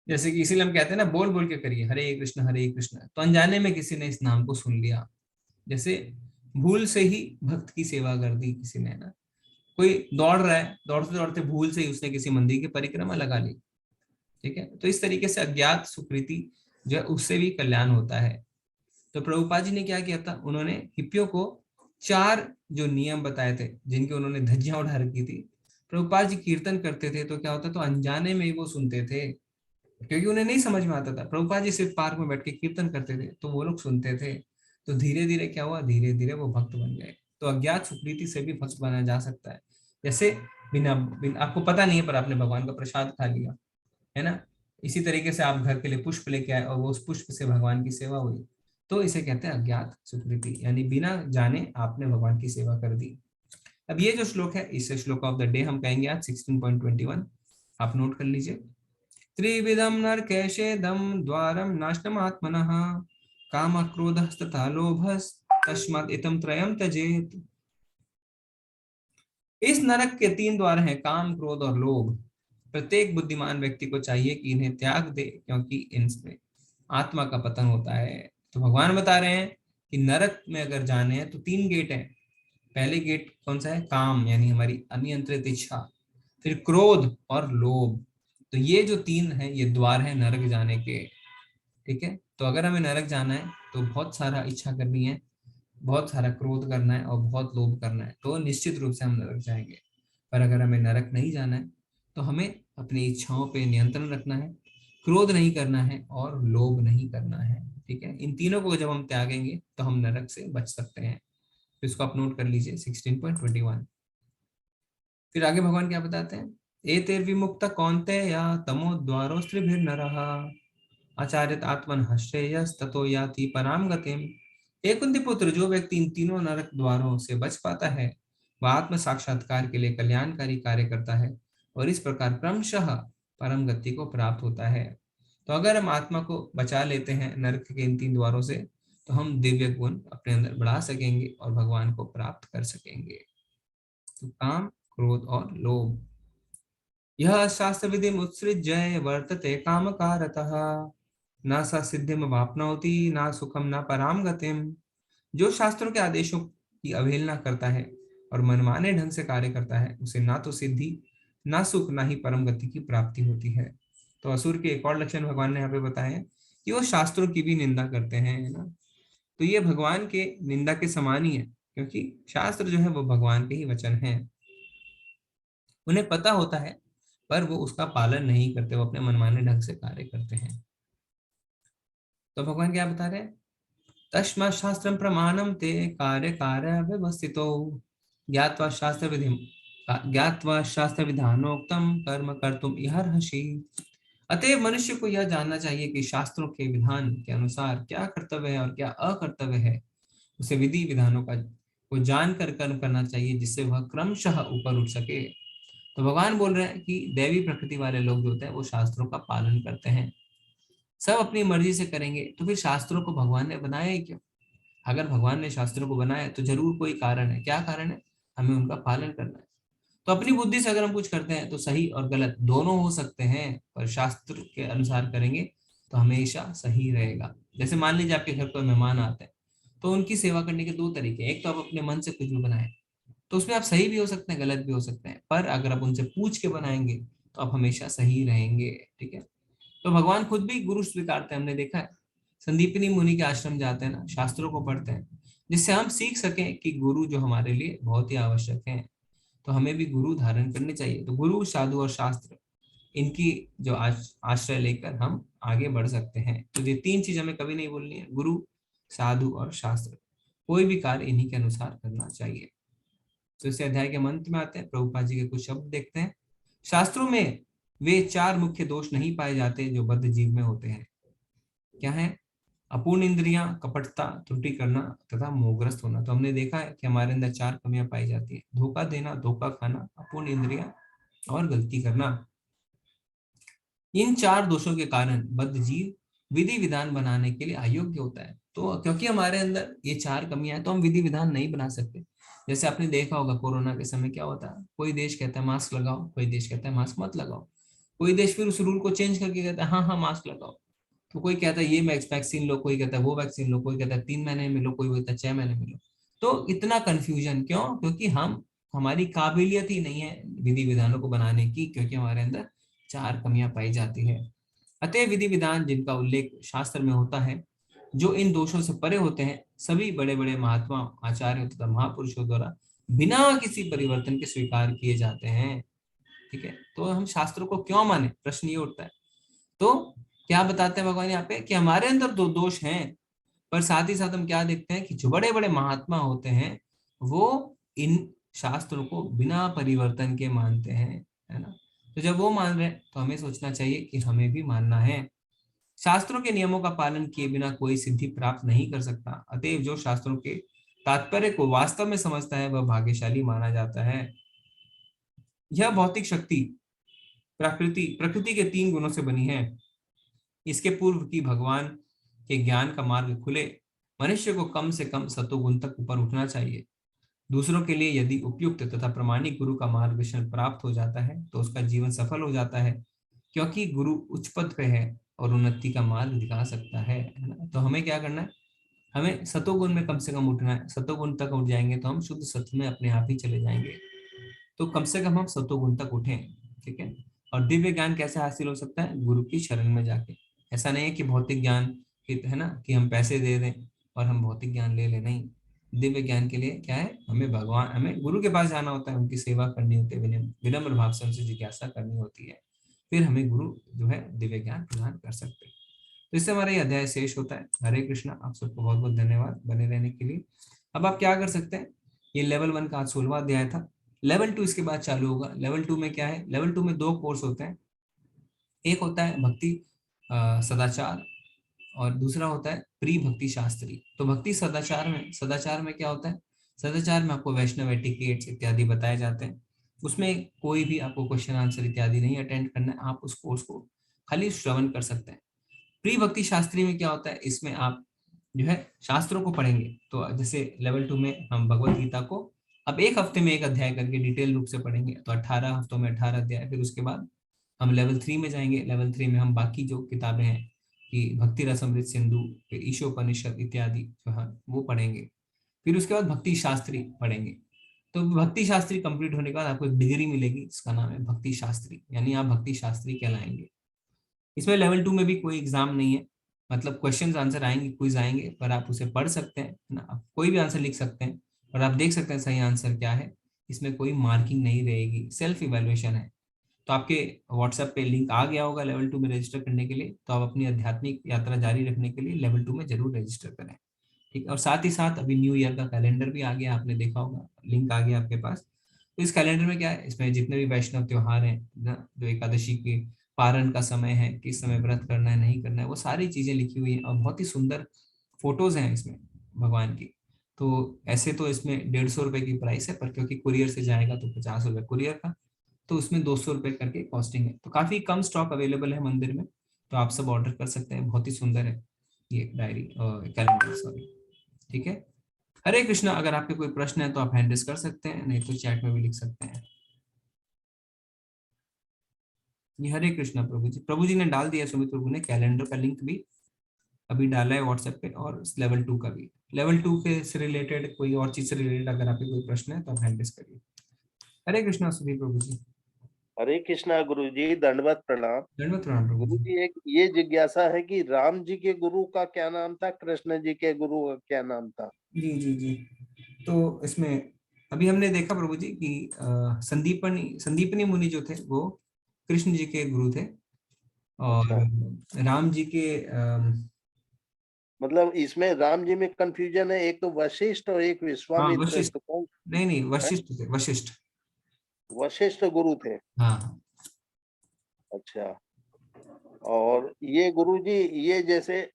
जैसे कि इसीलिए हम कहते हैं ना, बोल बोल के करिए हरे कृष्ण हरे कृष्ण। तो अनजाने में किसी ने इस नाम को सुन लिया, जैसे भूल से ही भक्त की सेवा कर दी किसी ने ना। कोई दौड़ रहा है, दौड़ते दौड़ते भूल से ही उसने किसी मंदिर की परिक्रमा लगा ली, ठीक है। तो इस तरीके से अज्ञात सुकृति जो है उससे भी कल्याण होता है। तो प्रभुपाद जी ने क्या किया था, उन्होंने हिप्पियों को 4 जो नियम बताए थे जिनके उन्होंने धज्जियां उड़ा रखी थी। प्रभुपाद जी कीर्तन करते थे तो क्या होता, तो अनजाने में ही वो सुनते थे, क्योंकि उन्हें नहीं समझ में आता था। प्रभुपाद जी सिर्फ पार्क में बैठ के कीर्तन करते थे तो वो लोग सुनते थे। तो धीरे धीरे क्या हुआ, धीरे धीरे वो भक्त बन गए। तो अज्ञात सुकृति से भी भक्त बना जा सकता है। जैसे बिना आपको पता नहीं है पर आपने भगवान का प्रसाद खा लिया, है ना। इसी तरीके से आप घर के लिए पुष्प लेके आए और वो उस पुष्प से भगवान की सेवा हुई, तो इसे कहते हैं अज्ञात सुकृति, यानी बिना जाने आपने भगवान की सेवा कर दी। अब ये जो श्लोक है, इस श्लोक ऑफ द डे हम कहेंगे आज 16.21, आप नोट कर लीजिए। त्रिविधम नरकेशेदम द्वारम नाशनम आत्मनः काम क्रोधस्तथा लोभस तस्मात् इतम त्रयम त्यजेत। इस नरक के 3 द्वार हैं, काम, क्रोध और लोभ। प्रत्येक बुद्धिमान व्यक्ति को चाहिए कि इन्हें त्याग दे, क्योंकि इनसे आत्मा का पतन होता है। तो भगवान बता रहे हैं कि नरक में अगर जाने हैं तो 3 गेट हैं। पहले गेट कौन सा है? काम, यानी हमारी अनियंत्रित इच्छा। फिर क्रोध और लोभ। तो ये जो 3 है, ये द्वार है नरक जाने के, ठीक है। तो अगर हमें नरक जाना है तो बहुत सारा इच्छा करनी है, बहुत सारा क्रोध करना है और बहुत लोभ करना है, तो निश्चित रूप से हम नरक जाएंगे। पर अगर हमें नरक नहीं जाना है तो हमें अपनी इच्छाओं पे नियंत्रण रखना है, क्रोध नहीं करना है और लोभ नहीं करना है, ठीक है। इन तीनों को जब हम त्यागेंगे तो हम नरक से बच सकते हैं। तो इसको आप नोट कर लीजिए 16.21। फिर आगे भगवान क्या बताते हैं? एतैर्विमुक्तः कौन्तेय तमोद्वारोस्त्रिभिर्नरः आचार्यत आत्मनः श्रेयस्ततो याति पराम गतिम्। हे कुंती पुत्र, जो व्यक्ति इन तीनों नरक द्वारों से बच पाता है वह आत्म साक्षात्कार के लिए कल्याणकारी कार्य करता है और इस प्रकार क्रमशः परम गति को प्राप्त होता है। तो अगर हम आत्मा को बचा लेते हैं नरक के इन 3 द्वारों से तो हम दिव्य गुण अपने अंदर बढ़ा सकेंगे और भगवान को प्राप्त कर सकेंगे। तो काम, क्रोध और लोभ। यह शास्त्र विधि उत्सृज्य वर्तते कामकारतः न सा सिद्धिम वाप्नोति न सुखम न पराम गतिम। जो शास्त्रों के आदेशों की अवहेलना करता है और मनमाने ढंग से कार्य करता है उसे ना तो सिद्धि, ना सुख, ना ही परम गति की प्राप्ति होती है। तो असुर के एक और लक्षण भगवान ने यहाँ पे बताए हैं कि वो शास्त्रों की भी निंदा करते हैं, है ना। तो ये भगवान के निंदा के समान ही है, क्योंकि शास्त्र जो है वो भगवान के ही वचन हैं। उन्हें पता होता है पर वो उसका पालन नहीं करते, वो अपने मनमाने ढंग से कार्य करते हैं। तो भगवान क्या बता रहे हैं? तस्मात् शास्त्रं प्रमाणं ते कार्य कार्य व्यवस्थितो ज्ञात्वा शास्त्र विधानोक्तम कर्म कर्तुम इहर्हसि। अतएव मनुष्य को यह जानना चाहिए कि शास्त्रों के विधान के अनुसार क्या कर्तव्य है और क्या अकर्तव्य है। उसे विधि विधानों को जानकर कर्म करना चाहिए जिससे वह क्रमशः ऊपर उठ सके। तो भगवान बोल रहे हैं कि दैवी प्रकृति वाले लोग जो होते हैं वो शास्त्रों का पालन करते हैं। सब अपनी मर्जी से करेंगे तो फिर शास्त्रों को भगवान ने बनाया ही क्यों? अगर भगवान ने शास्त्रों को बनाया तो जरूर कोई कारण है। क्या कारण है? हमें उनका पालन करना है। तो अपनी बुद्धि से अगर हम कुछ करते हैं तो सही और गलत दोनों हो सकते हैं, पर शास्त्र के अनुसार करेंगे तो हमेशा सही रहेगा। जैसे मान लीजिए आपके घर कोई मेहमान आते हैं तो उनकी सेवा करने के 2 तरीके। एक तो आप अपने मन से कुछ भी बनाएं तो उसमें आप सही भी हो सकते हैं, गलत भी हो सकते हैं, पर अगर आप उनसे पूछ के बनाएंगे तो आप हमेशा सही रहेंगे, ठीक है। तो भगवान खुद भी गुरु स्वीकारते हैं, हमने देखा है। संदीपनी मुनि के आश्रम जाते हैं ना, शास्त्रों को पढ़ते हैं जिससे हम सीख सकें कि गुरु जो हमारे लिए बहुत ही आवश्यक है। तो हमें भी गुरु धारण करने चाहिए। तो गुरु, साधु और शास्त्र, इनकी जो आश्रय लेकर हम आगे बढ़ सकते हैं। तो ये 3 चीज हमें कभी नहीं बोलनी है, गुरु, साधु और शास्त्र। कोई भी कार्य इन्हीं के अनुसार करना चाहिए। तो इस अध्याय के अंत में आते हैं, प्रभुपाद जी के कुछ शब्द देखते हैं। शास्त्रों में वे 4 मुख्य दोष नहीं पाए जाते जो बद्ध जीव में होते हैं। क्या है? अपूर्ण इंद्रियां, कपटता, त्रुटि करना तथा मोहग्रस्त होना। तो हमने देखा है कि हमारे अंदर 4 कमियां पाई जाती है: धोखा देना, धोखा खाना, अपूर्ण इंद्रियां और गलती करना। इन 4 दोषों के कारण बद्ध जीव विधि विधान बनाने के लिए अयोग्य होता है। तो क्योंकि हमारे अंदर ये 4 कमियां हैं तो हम विधि विधान नहीं बना सकते। जैसे आपने देखा होगा कोरोना के समय क्या होता है, कोई देश कहता है मास्क लगाओ, कोई देश कहता है मास्क मत लगाओ, कोई देश फिर उस रूल को चेंज करके कहता है हाँ हाँ मास्क लगाओ। तो कोई कहता है ये वैक्सीन लो, कोई कहता है वो वैक्सीन लो, कोई कहता है 3 महीने में लो, कोई कहता है 6 महीने में लो। तो इतना कंफ्यूजन क्यों? क्योंकि हमारी काबिलियत ही नहीं है विधि विधानों को बनाने की, क्योंकि हमारे अंदर 4 कमियां पाई जाती है। अतः विधि विधान जिनका उल्लेख शास्त्र में होता है, जो इन दोषों से परे होते हैं, सभी बड़े बड़े महात्मा, आचार्यों तथा महापुरुषों द्वारा बिना किसी परिवर्तन के स्वीकार किए जाते हैं। ठीक है, तो हम शास्त्रों को क्यों माने, प्रश्न ये उठता है। तो क्या बताते हैं भगवान यहाँ पे कि हमारे अंदर 2 दोष हैं, पर साथ ही साथ हम क्या देखते हैं कि जो बड़े बड़े महात्मा होते हैं वो इन शास्त्रों को बिना परिवर्तन के मानते हैं, है ना। तो जब वो मान रहे हैं तो हमें सोचना चाहिए कि हमें भी मानना है। शास्त्रों के नियमों का पालन किए बिना कोई सिद्धि प्राप्त नहीं कर सकता। अतएव जो शास्त्रों के तात्पर्य को वास्तव में समझता है वह भाग्यशाली माना जाता है। यह भौतिक शक्ति प्रकृति के 3 गुणों से बनी है। इसके पूर्व की भगवान के ज्ञान का मार्ग खुले, मनुष्य को कम से कम सतोगुण तक ऊपर उठना चाहिए। दूसरों के लिए यदि उपयुक्त तथा प्रमाणिक गुरु का मार्गदर्शन प्राप्त हो जाता है तो उसका जीवन सफल हो जाता है, क्योंकि गुरु उच्च पद पे है और उन्नति का मार्ग दिखा सकता है ना। तो हमें क्या करना है, हमें सतोगुण में कम से कम उठना है। सतोगुण तक उठ जाएंगे तो हम शुद्ध सत्य में अपने आप ही चले जाएंगे। तो कम से कम हम सतोगुण तक उठें, ठीक है। और दिव्य ज्ञान कैसे हासिल हो सकता है? गुरु की शरण में जाके। ऐसा नहीं है कि भौतिक ज्ञान है ना कि हम पैसे दे दें और हम भौतिक ज्ञान ले लें, नहीं। दिव्य ज्ञान के लिए क्या है, हमें गुरु के पास जाना होता है, उनकी सेवा करनी होती है, विनम्र भाव से उनसे जिज्ञासा करनी होती है, फिर हमें गुरु जो है दिव्य ज्ञान प्रदान कर सकते हैं। तो इससे हमारा ये अध्याय शेष होता है। हरे कृष्णा। आप सबको बहुत बहुत धन्यवाद बने रहने के लिए। अब आप क्या कर सकते हैं, ये लेवल 1 का आज 16वां अध्याय था। लेवल 2 इसके बाद चालू होगा। लेवल 2 में क्या है, लेवल 2 में 2 कोर्स होते हैं। एक होता है भक्ति सदाचार और दूसरा होता है प्री भक्ति शास्त्री। तो भक्ति सदाचार में क्या होता है, सदाचार में आपको वैष्णव एटिकेट्स इत्यादि बताए जाते हैं। उसमें कोई भी आपको क्वेश्चन आंसर इत्यादि नहीं अटेंड करना है, आप उस कोर्स को खाली श्रवण कर सकते हैं। प्री भक्ति शास्त्री में क्या होता है, इसमें आप जो है शास्त्रों को पढ़ेंगे। तो जैसे लेवल 2 में हम भगवत गीता को अब 1 हफ्ते में 1 अध्याय करके डिटेल रूप से पढ़ेंगे, तो 18 हफ्तों में 18 अध्याय। फिर उसके बाद हम लेवल 3 में जाएंगे। लेवल 3 में हम बाकी जो किताबें हैं कि भक्ति रसमृत सिंधु, ईशोपनिषद इत्यादि जो है वो पढ़ेंगे। फिर उसके बाद भक्ति शास्त्री पढ़ेंगे। तो भक्ति शास्त्री कंप्लीट होने के बाद आपको एक डिग्री मिलेगी, इसका नाम है भक्ति शास्त्री, यानी आप भक्ति शास्त्री कहलाएंगे। इसमें लेवल 2 में भी कोई एग्जाम नहीं है, मतलब क्वेश्चंस आंसर आएंगे, क्विज आएंगे, पर आप उसे पढ़ सकते हैं ना, आप कोई भी आंसर लिख सकते हैं और आप देख सकते हैं सही आंसर क्या है। इसमें कोई मार्किंग नहीं रहेगी, सेल्फ इवैल्यूएशन है। तो आपके व्हाट्सएप पे लिंक आ गया होगा लेवल 2 में रजिस्टर करने के लिए। तो आप अपनी आध्यात्मिक यात्रा जारी रखने के लिए लेवल 2 में जरूर रजिस्टर करें, ठीक। और साथ ही साथ अभी न्यू ईयर का कैलेंडर भी आ गया, आपने देखा होगा, लिंक आ गया आपके पास। तो इस कैलेंडर में क्या है, इसमें जितने भी वैष्णव त्योहार हैं ना, जो एकादशी के पारण का समय है, किस समय व्रत करना है नहीं करना है, वो सारी चीजें लिखी हुई हैं और बहुत ही सुंदर फोटोज हैं इसमें भगवान की। तो ऐसे तो इसमें 150 रुपए की प्राइस है, पर क्योंकि कुरियर से जाएगा तो 50 रुपए कुरियर का, तो उसमें 200 रुपए करके कॉस्टिंग है। तो काफी कम स्टॉक अवेलेबल है मंदिर में, तो आप सब ऑर्डर कर सकते हैं। बहुत ही सुंदर है ये डायरी कैलेंडर, सॉरी, ठीक है। हरे कृष्णा। अगर आपके कोई प्रश्न है तो आप हैंड रेज कर सकते हैं, नहीं तो चैट में भी लिख सकते हैं। ये हरे कृष्णा प्रभु जी ने डाल दिया, सुमित प्रभु ने कैलेंडर का लिंक भी अभी डाला है व्हाट्सएप पे, और लेवल 2 का भी। लेवल 2 के से रिलेटेड कोई और चीज से रिलेटेड अगर आपके कोई प्रश्न है तो आप हैंड रेज करिए। हरे कृष्णा सुधीर प्रभु जी। हरे कृष्णा गुरु जी, दंडवत प्रणाम। दंडवत प्रणाम प्रभु गुरु जी, एक ये जिज्ञासा है कि राम जी के गुरु का क्या नाम था, कृष्ण जी के गुरु का क्या नाम था? जी जी जी। तो इसमें अभी हमने देखा प्रभु जी कि संदीपनी मुनि जो थे वो कृष्ण जी के गुरु थे, और राम जी के मतलब इसमें राम जी में कंफ्यूजन है, एक तो वशिष्ठ और एक विश्वामित्र। वशिष्ठ, नहीं वशिष्ठ थे, वशिष्ठ गुरु थे। हाँ, अच्छा। और ये गुरुजी, ये जैसे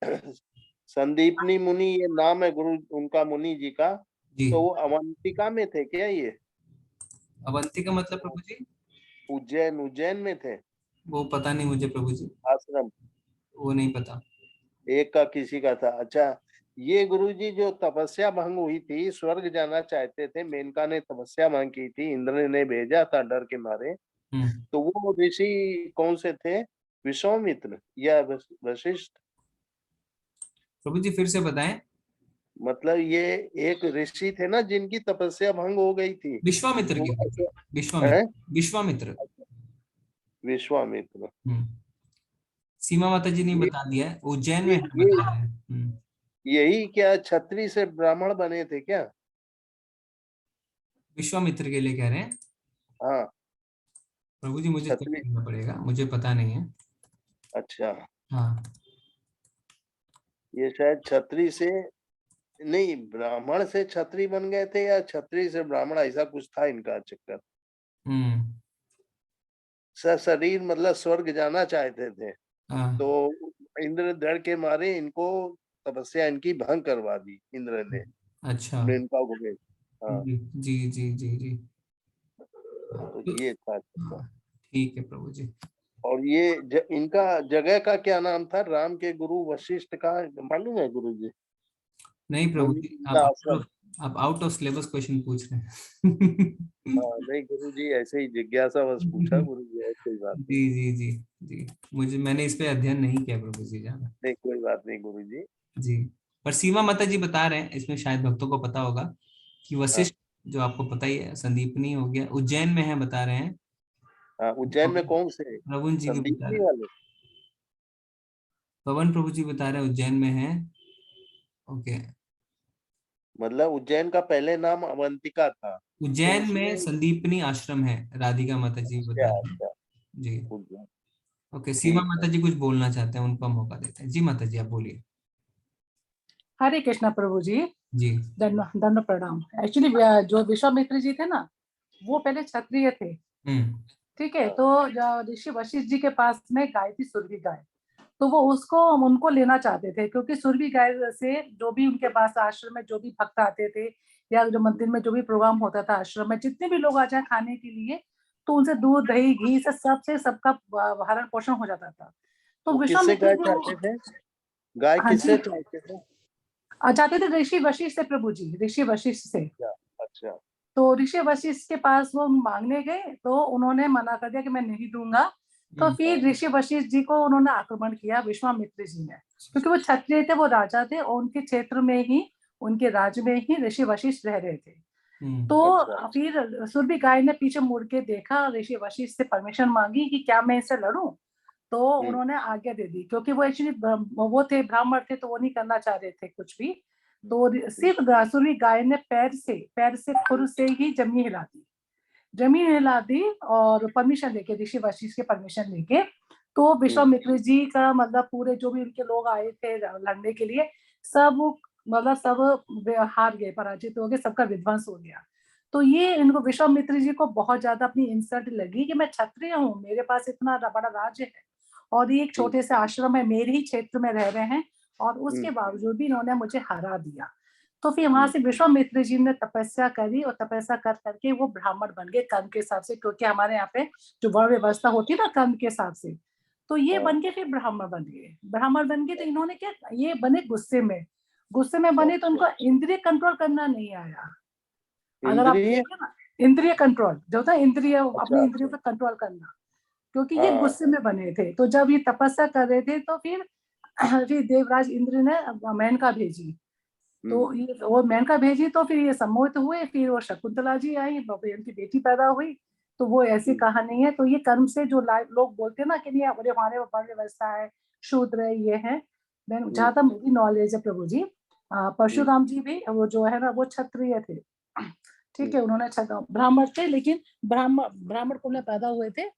संदीपनी मुनि ये नाम है गुरु उनका, मुनि जी का, जी। तो वो अवंतिका में थे क्या? ये अवंतिका मतलब प्रभु जी? उज्जैन, उज्जैन में थे वो पता नहीं मुझे प्रभु जी, आश्रम, वो नहीं पता। एक का किसी का था। अच्छा, ये गुरुजी जो तपस्या भंग हुई थी, स्वर्ग जाना चाहते थे, मेनका ने तपस्या भंग की थी, इंद्र ने भेजा था डर के मारे, तो वो ऋषि कौन से थे? विश्वामित्र या वशिष्ठ? प्रभु जी फिर से बताएं। मतलब ये एक ऋषि थे ना जिनकी तपस्या भंग हो गई थी, विश्वामित्र तो की, ऐसे विश्वामित्र, हैं? विश्वामित्र। विश्वामित्र। सीमा माता जी ने ये बता दिया है, उज्जैन में है ये बता रहे हैं। यही क्या छत्री से ब्राह्मण बने थे क्या? विश्वामित्र के लिए कह रहे हैं? हाँ, प्रभु जी मुझे चेक छत्री। करना पड़ेगा, मुझे पता नहीं है। अच्छा, हाँ, ये शायद छत्री से नहीं, ब्राह्मण से छत्री बन गए थे या छत्री से ब्राह्मण, ऐसा कुछ था इनका चक्कर। सशरीर मतलब स्वर्ग जाना चाहते थे, हाँ। तो इंद्र डर के मारे इनको तपस्या इनकी भंग करवा दी इंद्र ने, अच्छा। मेनका को भेज। हाँ, जी जी जी जी जी। तो ये था चक्कर। हाँ, ठीक है प्रभु जी। और ये इनका जगह का क्या नाम था? राम के गुरु वशिष्ठ का मालूम है गुरु जी? नहीं प्रभु मुनि जी, का आश्रम। आप आउट ऑफ सिलेबस क्वेश्चन पूछ रहे हैं। हाँ, नहीं गुरु जी, ऐसे ही जिज्ञासा बस पूछा गुरु जी, और कोई बात नहीं। जी जी जी जी, मैंने इस पे अध्ययन नहीं किया प्रभु जी ज्यादा। नहीं कोई बात नहीं गुरु जी। जी, पर सीमा माता जी बता रहे हैं, इसमें शायद भक्तों को पता होगा कि हाँ, वशिष्ठ, जो आपको पता ही है, संदीपनी हो गया, उज्जैन में है बता रहे हैं। हाँ, उज्जैन में कौन से? पवन जी की बता संदीपनी रहे, वाले? पवन प्रभु जी बता रहे हैं उज्जैन में है। ओके, मतलब उज्जैन का पहले नाम अवंतिका था, तो उज्जैन में उसमें। संदीपनी आश्रम है, राधिका माता जी बता अच्छा रहे हैं। अच्छा, जी। उज्जैन। ओके, सीमा ठीक है। माता जी कुछ बोलना चाहते हैं, उनका मौका देते हैं। जी माता जी आप बोलिए। हरे कृष्णा प्रभु जी, जी। दंड प्रणाम। एक्चुअली जो विश्वामित्र जी थे ना, वो पहले क्षत्रिय थे, ठीक है। तो ऋषि वशिष्ठ जी के पास में गाय थी, सुरभि गाय, तो वो उनको लेना चाहते थे, क्योंकि सुरभि गाय से जो भी उनके पास आश्रम में जो भी भक्त आते थे, या जो मंदिर में जो भी प्रोग्राम होता था, आश्रम में जितने भी लोग आ जाए खाने के लिए, तो उनसे दूध दही घी से सबका भरण पोषण हो जाता था। तो वो किससे विश्वामित्र गाय जी, चाहते थे? गाय हाँ किससे जी, चाहते थे? चाहते थे ऋषि वशिष्ठ से प्रभु जी, ऋषि वशिष्ठ से। अच्छा अच्छा। तो ऋषि वशिष्ठ के पास वो मांगने गए, तो उन्होंने मना कर दिया कि मैं नहीं दूंगा। तो फिर ऋषि वशिष्ठ जी को उन्होंने आक्रमण किया, विश्वामित्र जी ने, क्योंकि वो क्षत्रिय थे, वो राजा थे, और उनके क्षेत्र में ही, उनके राज्य में ही ऋषि वशिष्ठ रह रहे थे। तो फिर सुरभि गाय ने पीछे मुड़ के देखा, ऋषि वशिष्ठ से परमिशन मांगी कि क्या मैं इससे लड़ूं, तो उन्होंने आज्ञा दे दी, क्योंकि वो एक्चुअली वो थे, ब्राह्मण थे, तो वो नहीं करना चाह रहे थे कुछ भी। तो सिर्फ सुरभि गाय ने पैर से खुर से ही जमीन हिला दी और परमिशन लेके, ऋषि वशिष्ठ के परमिशन लेके, तो विश्वामित्र जी का मतलब पूरे जो भी उनके लोग आए थे लड़ने के लिए, सब हार गए, पराजित हो गए, सबका विध्वंस हो गया। तो ये इनको विश्वामित्र जी को बहुत ज्यादा अपनी इंसल्ट लगी कि मैं क्षत्रिय हूँ, मेरे पास इतना बड़ा राज्य है, और ये एक छोटे से आश्रम है, मेरे ही क्षेत्र में रह रहे हैं, और उसके बावजूद भी इन्होंने मुझे हरा दिया। तो फिर वहां से विश्वामित्र जी ने तपस्या करी, और तपस्या कर करके वो ब्राह्मण बन गए कर्म के हिसाब से, क्योंकि हमारे यहाँ पे जो वर्ण व्यवस्था होती है ना कर्म के हिसाब से, तो ये बन के फिर ब्राह्मण बन गए। तो इन्होंने क्या, ये बने गुस्से में बने, तो उनको इंद्रिय कंट्रोल करना नहीं आया। अगर आप देखें ना, इंद्रिय कंट्रोल जो होता है, इंद्रिय अपने इंद्रियों पर कंट्रोल करना, क्योंकि ये गुस्से में बने थे। तो जब ये तपस्या कर रहे थे, तो फिर देवराज इंद्र ने मेनका भेजी, तो ये वो मेनका भेजी, तो फिर ये सम्मोहित हुए, फिर वो शकुंतला जी आई, उनकी बेटी पैदा हुई। तो वो ऐसी कहानी है। तो ये कर्म से जो लोग बोलते हैं ना कि नहीं हमारे वर्ण व्यवस्था है, शूद्र है, ये है, जहाँ तक मेरी नॉलेज है प्रभु जी, परशुराम जी भी वो जो है ना, वो क्षत्रिय थे, ठीक है, उन्होंने ब्राह्मण थे, लेकिन ब्राह्मण कुल में पैदा हुए थे,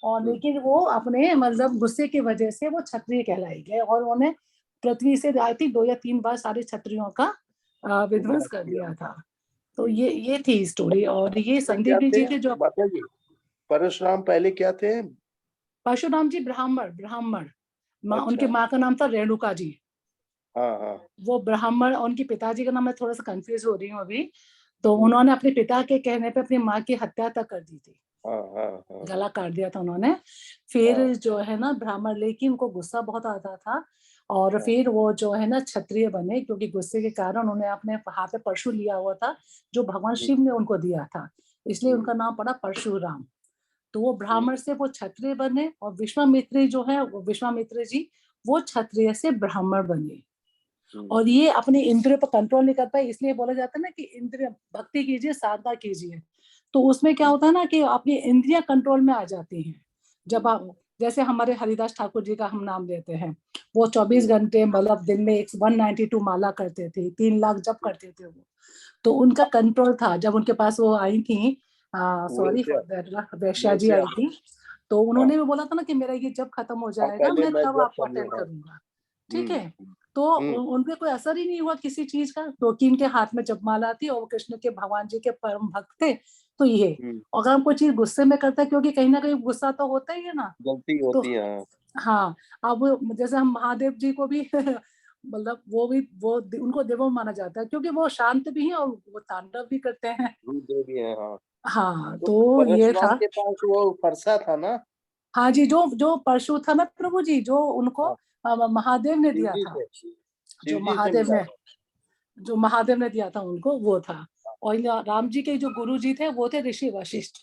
और लेकिन वो अपने मतलब गुस्से की वजह से वो क्षत्रिय कहलाई गए, और उन्होंने पृथ्वी से आई थी 2 या 3 बार सारे क्षत्रियों का विध्वंस कर दिया था। तो ये थी स्टोरी। और ये संदीप जी के जो परशुराम पहले क्या थे? परशुराम जी ब्राह्मण, ब्राह्मण माँ, अच्छा। उनकी माँ का नाम था रेणुका जी। हाँ हाँ। वो ब्राह्मण, उनके पिताजी का नाम मैं थोड़ा सा कंफ्यूज हो रही हूँ अभी। तो उन्होंने अपने पिता के कहने पे अपनी माँ की हत्या तक कर दी थी, हाँ हाँ हाँ। गला काट दिया था उन्होंने। फिर हाँ। जो है ना ब्राह्मण, लेकिन उनको गुस्सा बहुत आता था और हाँ। फिर वो जो है ना क्षत्रिय बने, क्योंकि गुस्से के कारण उन्होंने अपने हाथ पे परशु लिया हुआ था जो भगवान शिव ने उनको दिया था, इसलिए उनका नाम पड़ा परशुराम। तो वो ब्राह्मण से वो क्षत्रिय बने और विश्वामित्र जो है, वो विश्वामित्र जी वो क्षत्रिय से ब्राह्मण बने। और ये अपने इंद्रियों पर कंट्रोल नहीं कर पाए, इसलिए बोला जाता है ना कि इंद्रिय भक्ति कीजिए, साधना कीजिए। तो उसमें क्या होता है ना कि अपनी इंद्रियां कंट्रोल में आ जाती हैं। जब आप, जैसे हमारे हरिदास ठाकुर जी का हम नाम लेते हैं, वो 24 घंटे मतलब दिन में 192 माला करते थे, 3 लाख जप करते थे वो। तो उनका कंट्रोल था। जब उनके पास वो आई थी, सॉरी फॉर दैट, वैश्या जी आई थी, तो उन्होंने भी बोला था ना कि मेरा ये जब खत्म हो जाएगा मैं तब आपको अटेंड करूंगा, ठीक है। तो उनपे कोई असर ही नहीं हुआ किसी चीज का, क्योंकि इनके हाथ में जपमाला थी और वो कृष्ण के, भगवान जी के परम भक्त थे। तो ये अगर हम कोई चीज गुस्से में करते हैं, क्योंकि कहीं ना कहीं गुस्सा तो होता ही है ना, गलती तो होती है। हाँ। अब जैसे हम महादेव जी को भी मतलब वो भी, वो उनको देवो माना जाता है, क्योंकि वो शांत भी हैं और वो तांडव भी करते हैं। देवी है। हाँ। हाँ, तो तो ये परशुराम था। के पास वो फरसा था ना। हाँ जी, जो जो परशु था ना प्रभु जी, जो उनको महादेव ने दिया शिवजी था, से, जो शिवजी से महादेव मिला ने, था। जो महादेव ने दिया था उनको, वो था। और राम जी के जो गुरु जी थे वो थे ऋषि वशिष्ठ,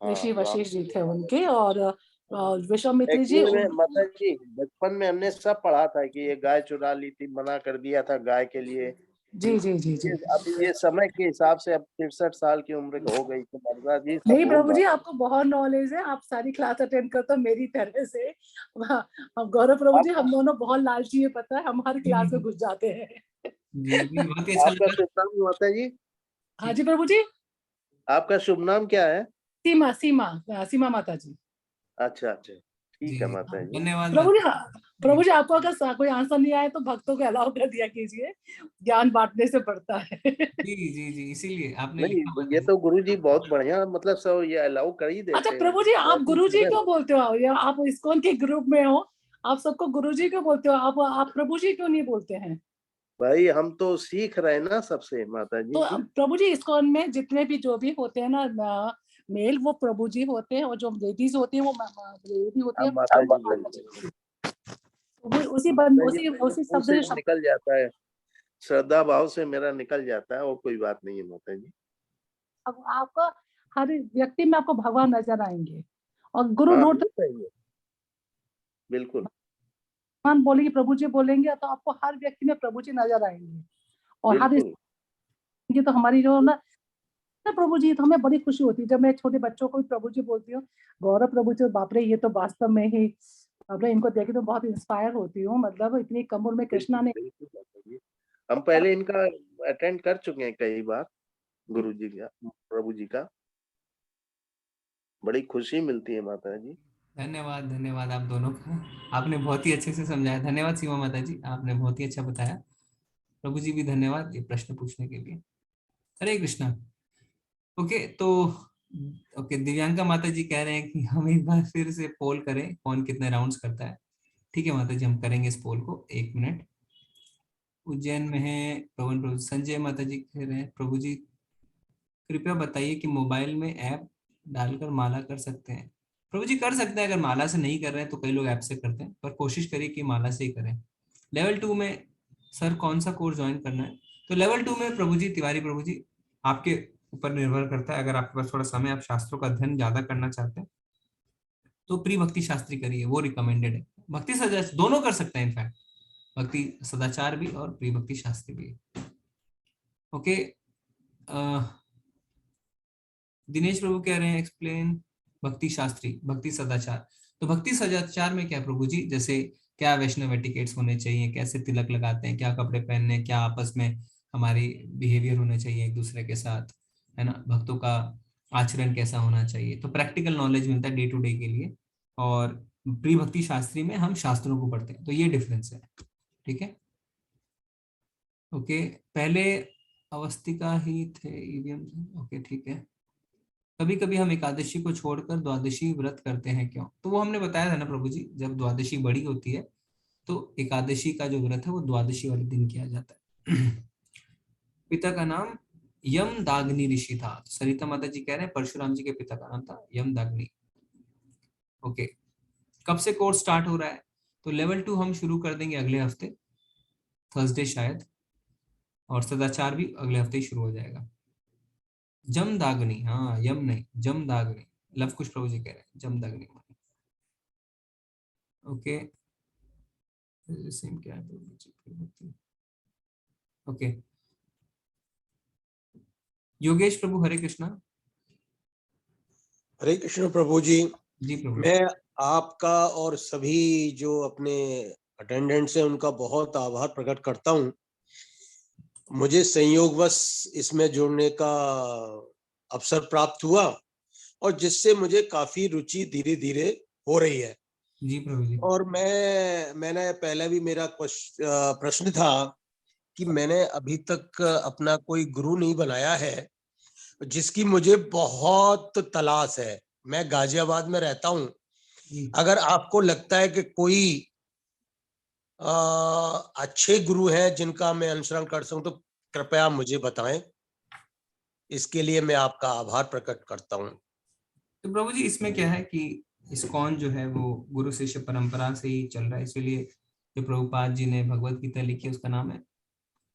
ऋषि हाँ, राम वशिष्ठ जी जी थे के उनके। और विश्वामित्र जी एक्चुअली में माता जी बचपन में हमने सब पढ़ा था कि ये गाय चुरा ली थी, मना कर दिया था गाय के लिए। जी जी जी जी। अभी ये समय के हिसाब से अब 63 साल की उम्र हो गई तो मरना जी सब नहीं भूल प्रभु जी, रहा। आपको बहुत नॉलेज है, आप सारी क्लास अटेंड करते हो मेरी तरह से। अब गौरव प्रभु जी, हम दोनों बहुत लालची है, पता है, हम हर क्लास में घुस जाते हैं। जी, बहुत ही अच्छा आपका लगा। शुभ नाम माता जी? हाँ जी प्रभु जी। आपका शुभ नाम क्या है? सीमा, सीमा, सीमा माता जी। अच्छा अच्छा, ठीक है माता जी। धन्यवाद प्रभु जी, माता हाँ प्रभु जी, आपको अगर कोई आंसर नहीं आए तो भक्तों को अलाउ कर दिया कीजिए, ज्ञान बांटने से बढ़ता है। जी जी जी, इसीलिए आपने नहीं, लिखा ये माता जी। तो गुरुजी बहुत बढ़िया, मतलब सब ये अलाउ कर ही अच्छा देते हैं। प्रभु जी, आप बहुत ही गुरु जी सुंदर। क्यों बोलते हो? या आप इस्कॉन के ग्रुप में हो, आप सबको गुरु जी क्यों बोलते हो? आप प्रभु जी क्यों नहीं बोलते हैं? भाई हम तो सीख रहे हैं ना सबसे माता तो जी। प्रभु जी, इस्कॉन में जितने भी जो भी होते हैं ना मेल, वो प्रभु जी होते हैं, और जो लेडीज होती है वो लेडी होती है, हम माता जी माता बोलते हैं। जी। तो उसी माता जी उसी मेरे उसी मुंह शब्द से से शब्द। निकल जाता है, श्रद्धा भाव से मेरा निकल जाता है, और कोई बात नहीं है माता जी। अब आपको हर व्यक्ति में आपको भगवान नजर आएंगे, और गुरु हाँ ढूंढते, वो सही है, बिल्कुल। भगवान बोलेंगे, प्रभु जी बोलेंगे, तो आपको हर व्यक्ति में प्रभु जी नजर आएंगे। और हर बिल्कुल। ये तो हमारी जो ना प्रभु जी, तो हमें बड़ी खुशी होती है जब मैं छोटे बच्चों को भी प्रभु जी बोलती हूँ, गौरव प्रभु जी, बाप रे, ये तो वास्तव में ही, बाप रे, इनको देख के तो बहुत इंस्पायर होती हूँ। मतलब इतनी कम उम्र में कृष्णा ने, बिल्कुल माता जी। हम पहले इनका अटेंड कर चुके हैं कई बार, गुरु जी का, प्रभु जी का। बड़ी खुशी मिलती है माता जी। धन्यवाद, धन्यवाद आप दोनों का, आपने बहुत ही अच्छे से समझाया। धन्यवाद सीमा माता जी, आपने बहुत ही अच्छा बताया। प्रभु जी भी धन्यवाद ये प्रश्न पूछने के लिए। हरे कृष्णा। ओके, तो ओके, दिव्यांका माता जी कह रहे हैं कि हम एक बार फिर से पोल करें कौन कितने राउंड्स करता है। ठीक है माता जी, हम करेंगे इस पोल को, 1 मिनट। उज्जैन में है पवन प्रभु। संजय माता जी कह रहे हैं, प्रभु जी कृपया बताइए कि मोबाइल में ऐप डालकर माला कर सकते हैं? प्रभु जी कर सकते हैं, अगर माला से नहीं कर रहे हैं तो कई लोग ऐप से करते हैं, पर कोशिश करिए कि माला से ही करें। लेवल 2 में सर कौन सा कोर्स ज्वाइन करना है? तो लेवल 2 में प्रभु जी, तिवारी प्रभु जी, आपके ऊपर निर्भर करता है। अगर आपके पास थोड़ा समय, आप शास्त्रों का अध्ययन ज्यादा करना चाहते हैं तो प्री भक्ति शास्त्री करिए, वो रिकमेंडेड है। भक्ति सदाचार दोनों कर सकते हैं, इनफैक्ट भक्ति सदाचार भी और प्री भक्ति शास्त्री भी। ओके, दिनेश प्रभु कह रहे हैं एक्सप्लेन भक्ति शास्त्री, भक्ति सदाचार। तो भक्ति सदाचार में क्या प्रभु जी, जैसे क्या वैष्णव एटिकेट्स होने चाहिए, कैसे तिलक लगाते हैं, क्या कपड़े पहनने हैं, क्या आपस में हमारी बिहेवियर होने चाहिए एक दूसरे के साथ, है ना, भक्तों का आचरण कैसा होना चाहिए, तो प्रैक्टिकल नॉलेज मिलता है डे टू डे के लिए। और प्री भक्ति शास्त्री में हम शास्त्रों को पढ़ते हैं, तो ये डिफरेंस है। ठीक है, ओके, पहले अवस्थिका ही थे ईवीएम। ओके ठीक है, कभी कभी हम एकादशी को छोड़कर द्वादशी व्रत करते हैं, क्यों? तो वो हमने बताया था ना प्रभु जी, जब द्वादशी बड़ी होती है तो एकादशी का जो व्रत है वो द्वादशी वाले दिन किया जाता है। पिता का नाम यमदाग्नि ऋषि था। सरिता माता जी कह रहे हैं परशुराम जी के पिता का नाम था यमदाग्नि। ओके, कब से कोर्स स्टार्ट हो रहा है? तो लेवल 2 हम शुरू कर देंगे अगले हफ्ते, थर्सडे शायद, और सदाचार भी अगले हफ्ते ही शुरू हो जाएगा। जमदाग्नि, हाँ यम नहीं, जमदाग्नि। लव कुश प्रभु जी कह रहे हैं जमदाग्नि। ओके, सेम क्या है प्रभु जी? ओके, योगेश प्रभु हरे कृष्णा। हरे कृष्ण प्रभु जी। जी प्रभु। मैं आपका और सभी जो अपने अटेंडेंट्स हैं उनका बहुत आभार प्रकट करता हूँ। मुझे संयोगवश इसमें जुड़ने का अवसर प्राप्त हुआ और जिससे मुझे काफी रुचि धीरे धीरे हो रही है। जी प्रभु जी। और मैंने पहले भी मेरा प्रश्न था कि मैंने अभी तक अपना कोई गुरु नहीं बनाया है, जिसकी मुझे बहुत तलाश है। मैं गाजियाबाद में रहता हूँ। अगर आपको लगता है कि कोई अच्छे गुरु हैं जिनका मैं अनुसरण कर सकूं तो कृपया मुझे बताएं। इसके लिए मैं आपका आभार प्रकट करता हूं। तो प्रभु जी इसमें क्या है कि इस्कॉन जो है वो गुरु शिष्य परंपरा से ही चल रहा है, इसीलिए जो प्रभुपाद जी ने भगवत गीता लिखी उसका नाम है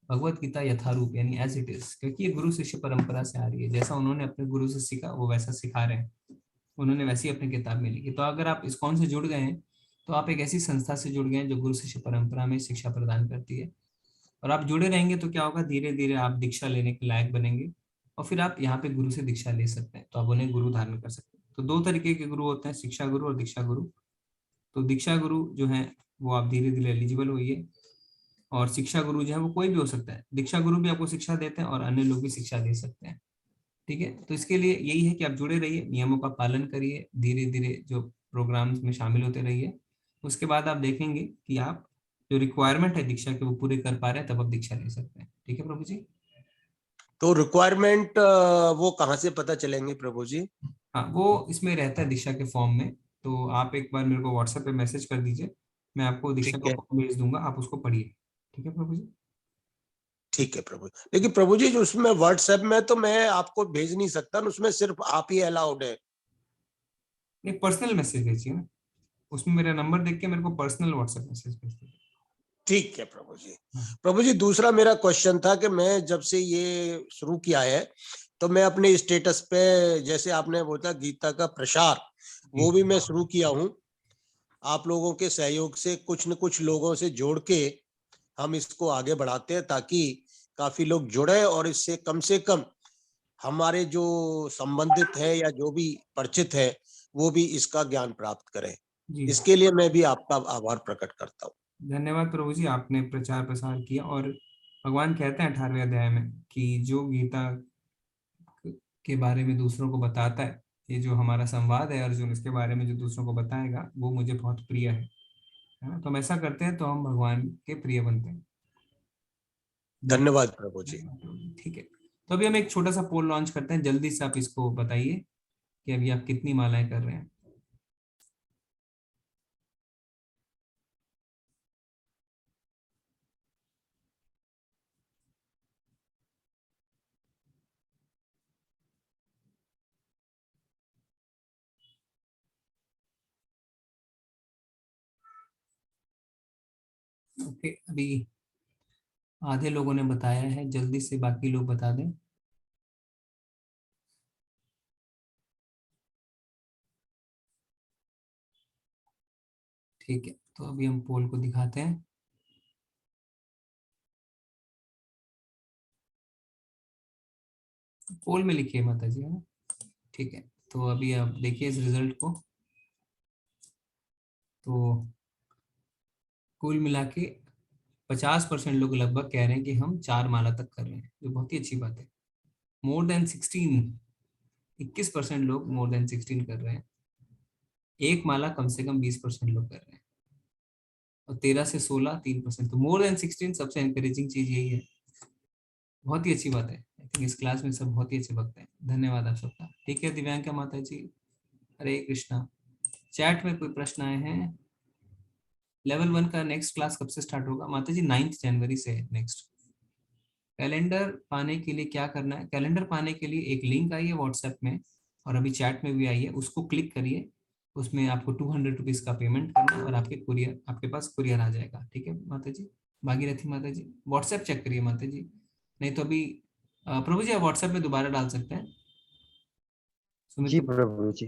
भगवत गीता यथारूप, यानी एज इट इज, क्योंकि ये गुरु शिष्य परंपरा से आ रही है। जैसा उन्होंने अपने गुरु से सीखा वो वैसा सिखा रहे हैं, उन्होंने वैसी अपनी किताब में लिखी। तो अगर आप इस्कॉन से जुड़ गए हैं तो आप एक ऐसी संस्था से जुड़ गए हैं जो गुरु शिष्य परंपरा में शिक्षा प्रदान करती है, और आप जुड़े रहेंगे तो क्या होगा, धीरे धीरे आप दीक्षा लेने के लायक बनेंगे और फिर आप यहाँ पे गुरु से दीक्षा ले सकते हैं, तो आप उन्हें गुरु धारण कर सकते हैं। तो 2 तरीके के गुरु होते हैं, शिक्षा गुरु और दीक्षा गुरु। तो दीक्षा गुरु जो है वो आप धीरे धीरे एलिजिबल होइए, और शिक्षा गुरु जो है वो कोई भी हो सकता है। दीक्षा गुरु भी आपको शिक्षा देते हैं और अन्य लोग भी शिक्षा दे सकते हैं, ठीक है। तो इसके लिए यही है कि आप जुड़े रहिए, नियमों का पालन करिए, धीरे धीरे जो प्रोग्राम्स में शामिल होते रहिए। उसके बाद आप देखेंगे कि आप जो रिक्वायरमेंट है दीक्षा के वो पूरे कर पा रहे हैं, तब आप दीक्षा ले सकते हैं, ठीक है प्रभु जी। तो रिक्वायरमेंट वो कहाँ से पता चलेंगे प्रभु जी? हाँ, वो इसमें रहता है दीक्षा के फॉर्म में। तो आप एक बार मेरे को व्हाट्सएप पे मैसेज कर दीजिए, मैं आपको दीक्षा का फॉर्म भेज दूंगा, आप उसको पढ़िए, ठीक है प्रभु जी। ठीक है प्रभु। लेकिन प्रभु जी जो उसमें व्हाट्सएप में तो मैं आपको भेज नहीं सकता, उसमें सिर्फ आप ही अलाउड है। नहीं, पर्सनल मैसेज भेजिए ना, उसमें मेरा नंबर देख के मेरे को पर्सनल व्हाट्सएप मैसेज भेज दीजिए। ठीक है प्रभु जी। प्रभु जी दूसरा मेरा क्वेश्चन था कि मैं जब से ये शुरू किया है तो मैं अपने स्टेटस पे, जैसे आपने बोला गीता का प्रसार, वो भी मैं शुरू किया हूँ। आप लोगों के सहयोग से कुछ न कुछ लोगों से जोड़ के हम इसको आगे बढ़ाते हैं, ताकि काफी लोग जुड़े और इससे कम से कम हमारे जो संबंधित है या जो भी परिचित है वो भी इसका ज्ञान प्राप्त करें। इसके लिए मैं भी आपका आभार प्रकट करता हूँ। धन्यवाद प्रभु जी, आपने प्रचार प्रसार किया। और भगवान कहते हैं 18वें अध्याय में कि जो गीता के बारे में दूसरों को बताता है, ये जो हमारा संवाद है अर्जुन, इसके बारे में जो दूसरों को बताएगा वो मुझे बहुत प्रिय है ना। तो हम ऐसा करते हैं तो हम भगवान के प्रिय बनते हैं। धन्यवाद प्रभु जी। ठीक है, तो अभी हम एक छोटा सा पोल लॉन्च करते हैं, जल्दी से आप इसको बताइए कि अभी आप कितनी मालाएं कर रहे हैं। ओके, अभी आधे लोगों ने बताया है, जल्दी से बाकी लोग बता दें। ठीक है, तो अभी हम पोल को दिखाते हैं। पोल में लिखिए माता जी, है ना। ठीक है, तो अभी आप देखिए इस रिजल्ट को। तो कुल मिला के 50% लोग लगभग कह रहे हैं कि हम 4 माला तक कर रहे हैं, जो बहुत ही अच्छी बात है। मोर देन 16, 21% लोग मोर देन 16 कर रहे हैं। 1 माला कम से कम 20% लोग कर रहे हैं, और 13 से 16 3%। तो मोर देन 16 सबसे एनकरेजिंग चीज यही है बहुत ही अच्छी बात है। आई थिंक इस क्लास में सब बहुत ही अच्छे भक्त हैं। धन्यवाद आप सबका। ठीक है दिव्यांका माता जी, हरे कृष्णा। चैट में कोई प्रश्न आए हैं? लेवल 1 का नेक्स्ट क्लास कब से स्टार्ट होगा? माता जी 9 जनवरी से है नेक्स्ट। कैलेंडर पाने के लिए क्या करना है? कैलेंडर पाने के लिए एक लिंक आई है व्हाट्सएप में और अभी चैट में भी आई है, उसको क्लिक करिए। उसमें आपको 200 रुपीज का पेमेंट करना है और आपके पास कुरियर आ जाएगा। ठीक है माता जी। भागीरथी माता जी व्हाट्सएप चेक करिए माता जी, नहीं तो अभी प्रभु जी आप व्हाट्सएप में दोबारा डाल सकते हैं। जी प्रभु जी,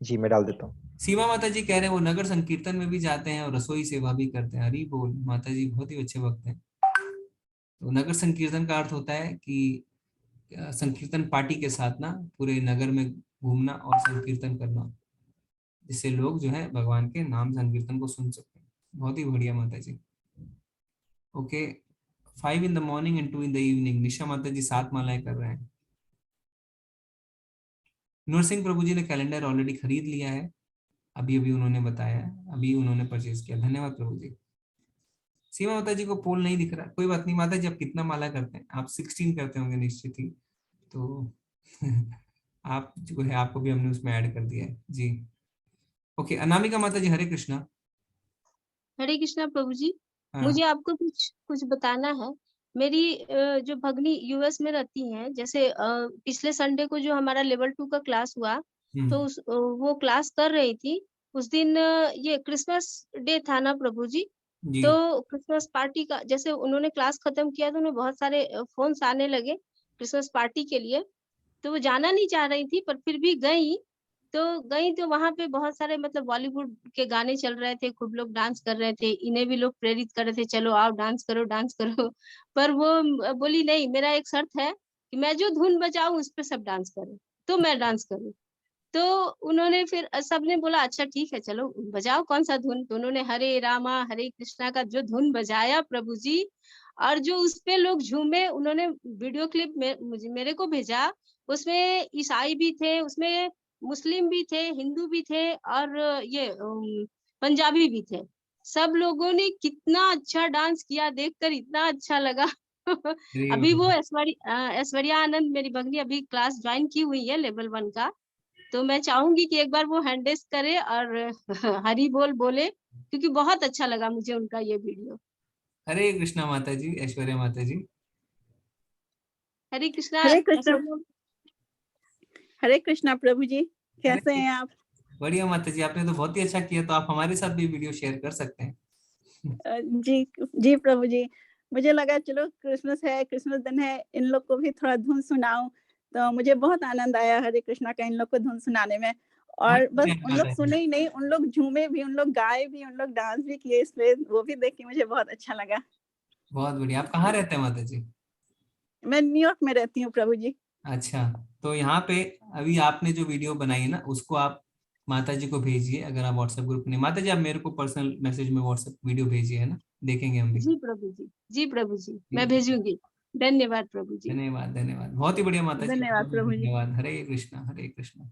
जी मैं डाल देता हूँ। सीमा माता जी कह रहे हैं वो नगर संकीर्तन में भी जाते हैं और रसोई सेवा भी करते हैं। हरी बोल माता जी, बहुत ही अच्छे वक्त हैं। तो नगर संकीर्तन का अर्थ होता है कि संकीर्तन पार्टी के साथ ना पूरे नगर में घूमना और संकीर्तन करना, जिससे लोग जो है भगवान के नाम संकीर्तन को सुन सकते हैं। बहुत ही बढ़िया माता जी। Okay 5 in the morning and 2 in the evening। Nisha माता जी 7 मालाएं कर रहे हैं। नरसिंह प्रभु जी ने कैलेंडर ऑलरेडी खरीद लिया है, अभी उन्होंने बताया, अभी उन्होंने परचेज किया। धन्यवाद प्रभु जी। सीमा माता जी को पोल नहीं दिख रहा, कोई बात नहीं माता जी। आप कितना माला करते हैं? आप 16 करते होंगे निश्चित ही, तो आप जो है आपको भी हमने उसमें ऐड कर दिया है जी। ओके अनामिका माता जी हरे कृष्णा। हरे कृष्णा प्रभु जी। हाँ। मुझे आपको कुछ बताना है। मेरी जो भगनी यूएस में रहती हैं, जैसे पिछले संडे को जो हमारा लेवल 2 का क्लास हुआ, तो वो क्लास कर रही थी। उस दिन ये क्रिसमस डे था ना प्रभु जी, तो क्रिसमस पार्टी का जैसे उन्होंने क्लास खत्म किया तो उन्हें बहुत सारे फोन्स आने लगे क्रिसमस पार्टी के लिए। तो वो जाना नहीं चाह रही थी पर फिर भी गई तो वहां पे बहुत सारे मतलब बॉलीवुड के गाने चल रहे थे, खूब लोग डांस कर रहे थे। इन्हें भी लोग प्रेरित कर रहे थे, चलो आओ डांस करो डांस करो। पर वो बोली नहीं, मेरा एक शर्त है कि मैं जो धुन बजाऊं उस पे सब डांस करें, तो मैं डांस करूं। तो उन्होंने फिर सबने बोला अच्छा ठीक है चलो बजाओ कौन सा धुन। तो उन्होंने हरे रामा हरे कृष्णा का जो धुन बजाया प्रभु जी, और जो उस पे लोग झूमे। उन्होंने वीडियो क्लिप मेरे को भेजा, उसमें ईसाई भी थे, उसमें मुस्लिम भी थे, हिंदू भी थे और ये पंजाबी भी थे। सब लोगों ने कितना अच्छा डांस किया, देखकर इतना अच्छा लगा। अभी वो ऐश्वर्या आनंद मेरी भगनी अभी क्लास ज्वाइन की हुई है लेवल 1 का। तो मैं चाहूंगी कि एक बार वो हैंडेस करे और हरी बोल बोले, क्योंकि बहुत अच्छा लगा मुझे उनका ये वीडियो। हरे कृष्णा माता जी, ऐश्वर्या माता जी। हरे कृष्णा। हरे कृष्णा। हरे कृष्णा प्रभु जी, कैसे हैं आप? बढ़िया माता जी, आपने तो बहुत ही अच्छा किया। तो आप हमारे साथ भी वीडियो शेयर कर सकते हैं। जी जी प्रभु जी, मुझे लगा चलो क्रिसमस है, क्रिसमस दिन है, इन लोग को भी थोड़ा धुन सुनाऊं। तो मुझे बहुत आनंद आया हरे कृष्णा का इन लोग को धुन सुनाने में। और बस उन लोग सुने ही नहीं, उन लोग झूमे भी, उन लोग गाए भी, उन लोग डांस भी किए इस पे, वो भी देख के मुझे बहुत अच्छा लगा। बहुत बढ़िया। आप कहाँ रहते हैं माता जी? मैं न्यूयॉर्क में रहती हूँ प्रभु जी। अच्छा, तो यहाँ पे अभी आपने जो वीडियो बनाई है ना, उसको आप माता जी को भेजिए। अगर आप व्हाट्सएप ग्रुप में, माता जी आप मेरे को पर्सनल मैसेज में व्हाट्सएप वीडियो भेजिए, है ना, देखेंगे हम भी। जी प्रभु जी, जी प्रभु जी, मैं भेजूंगी। धन्यवाद प्रभु जी। धन्यवाद धन्यवाद, बहुत ही बढ़िया माता जी। धन्यवाद प्रभु जी। धन्यवाद। हरे कृष्णा हरे कृष्णा।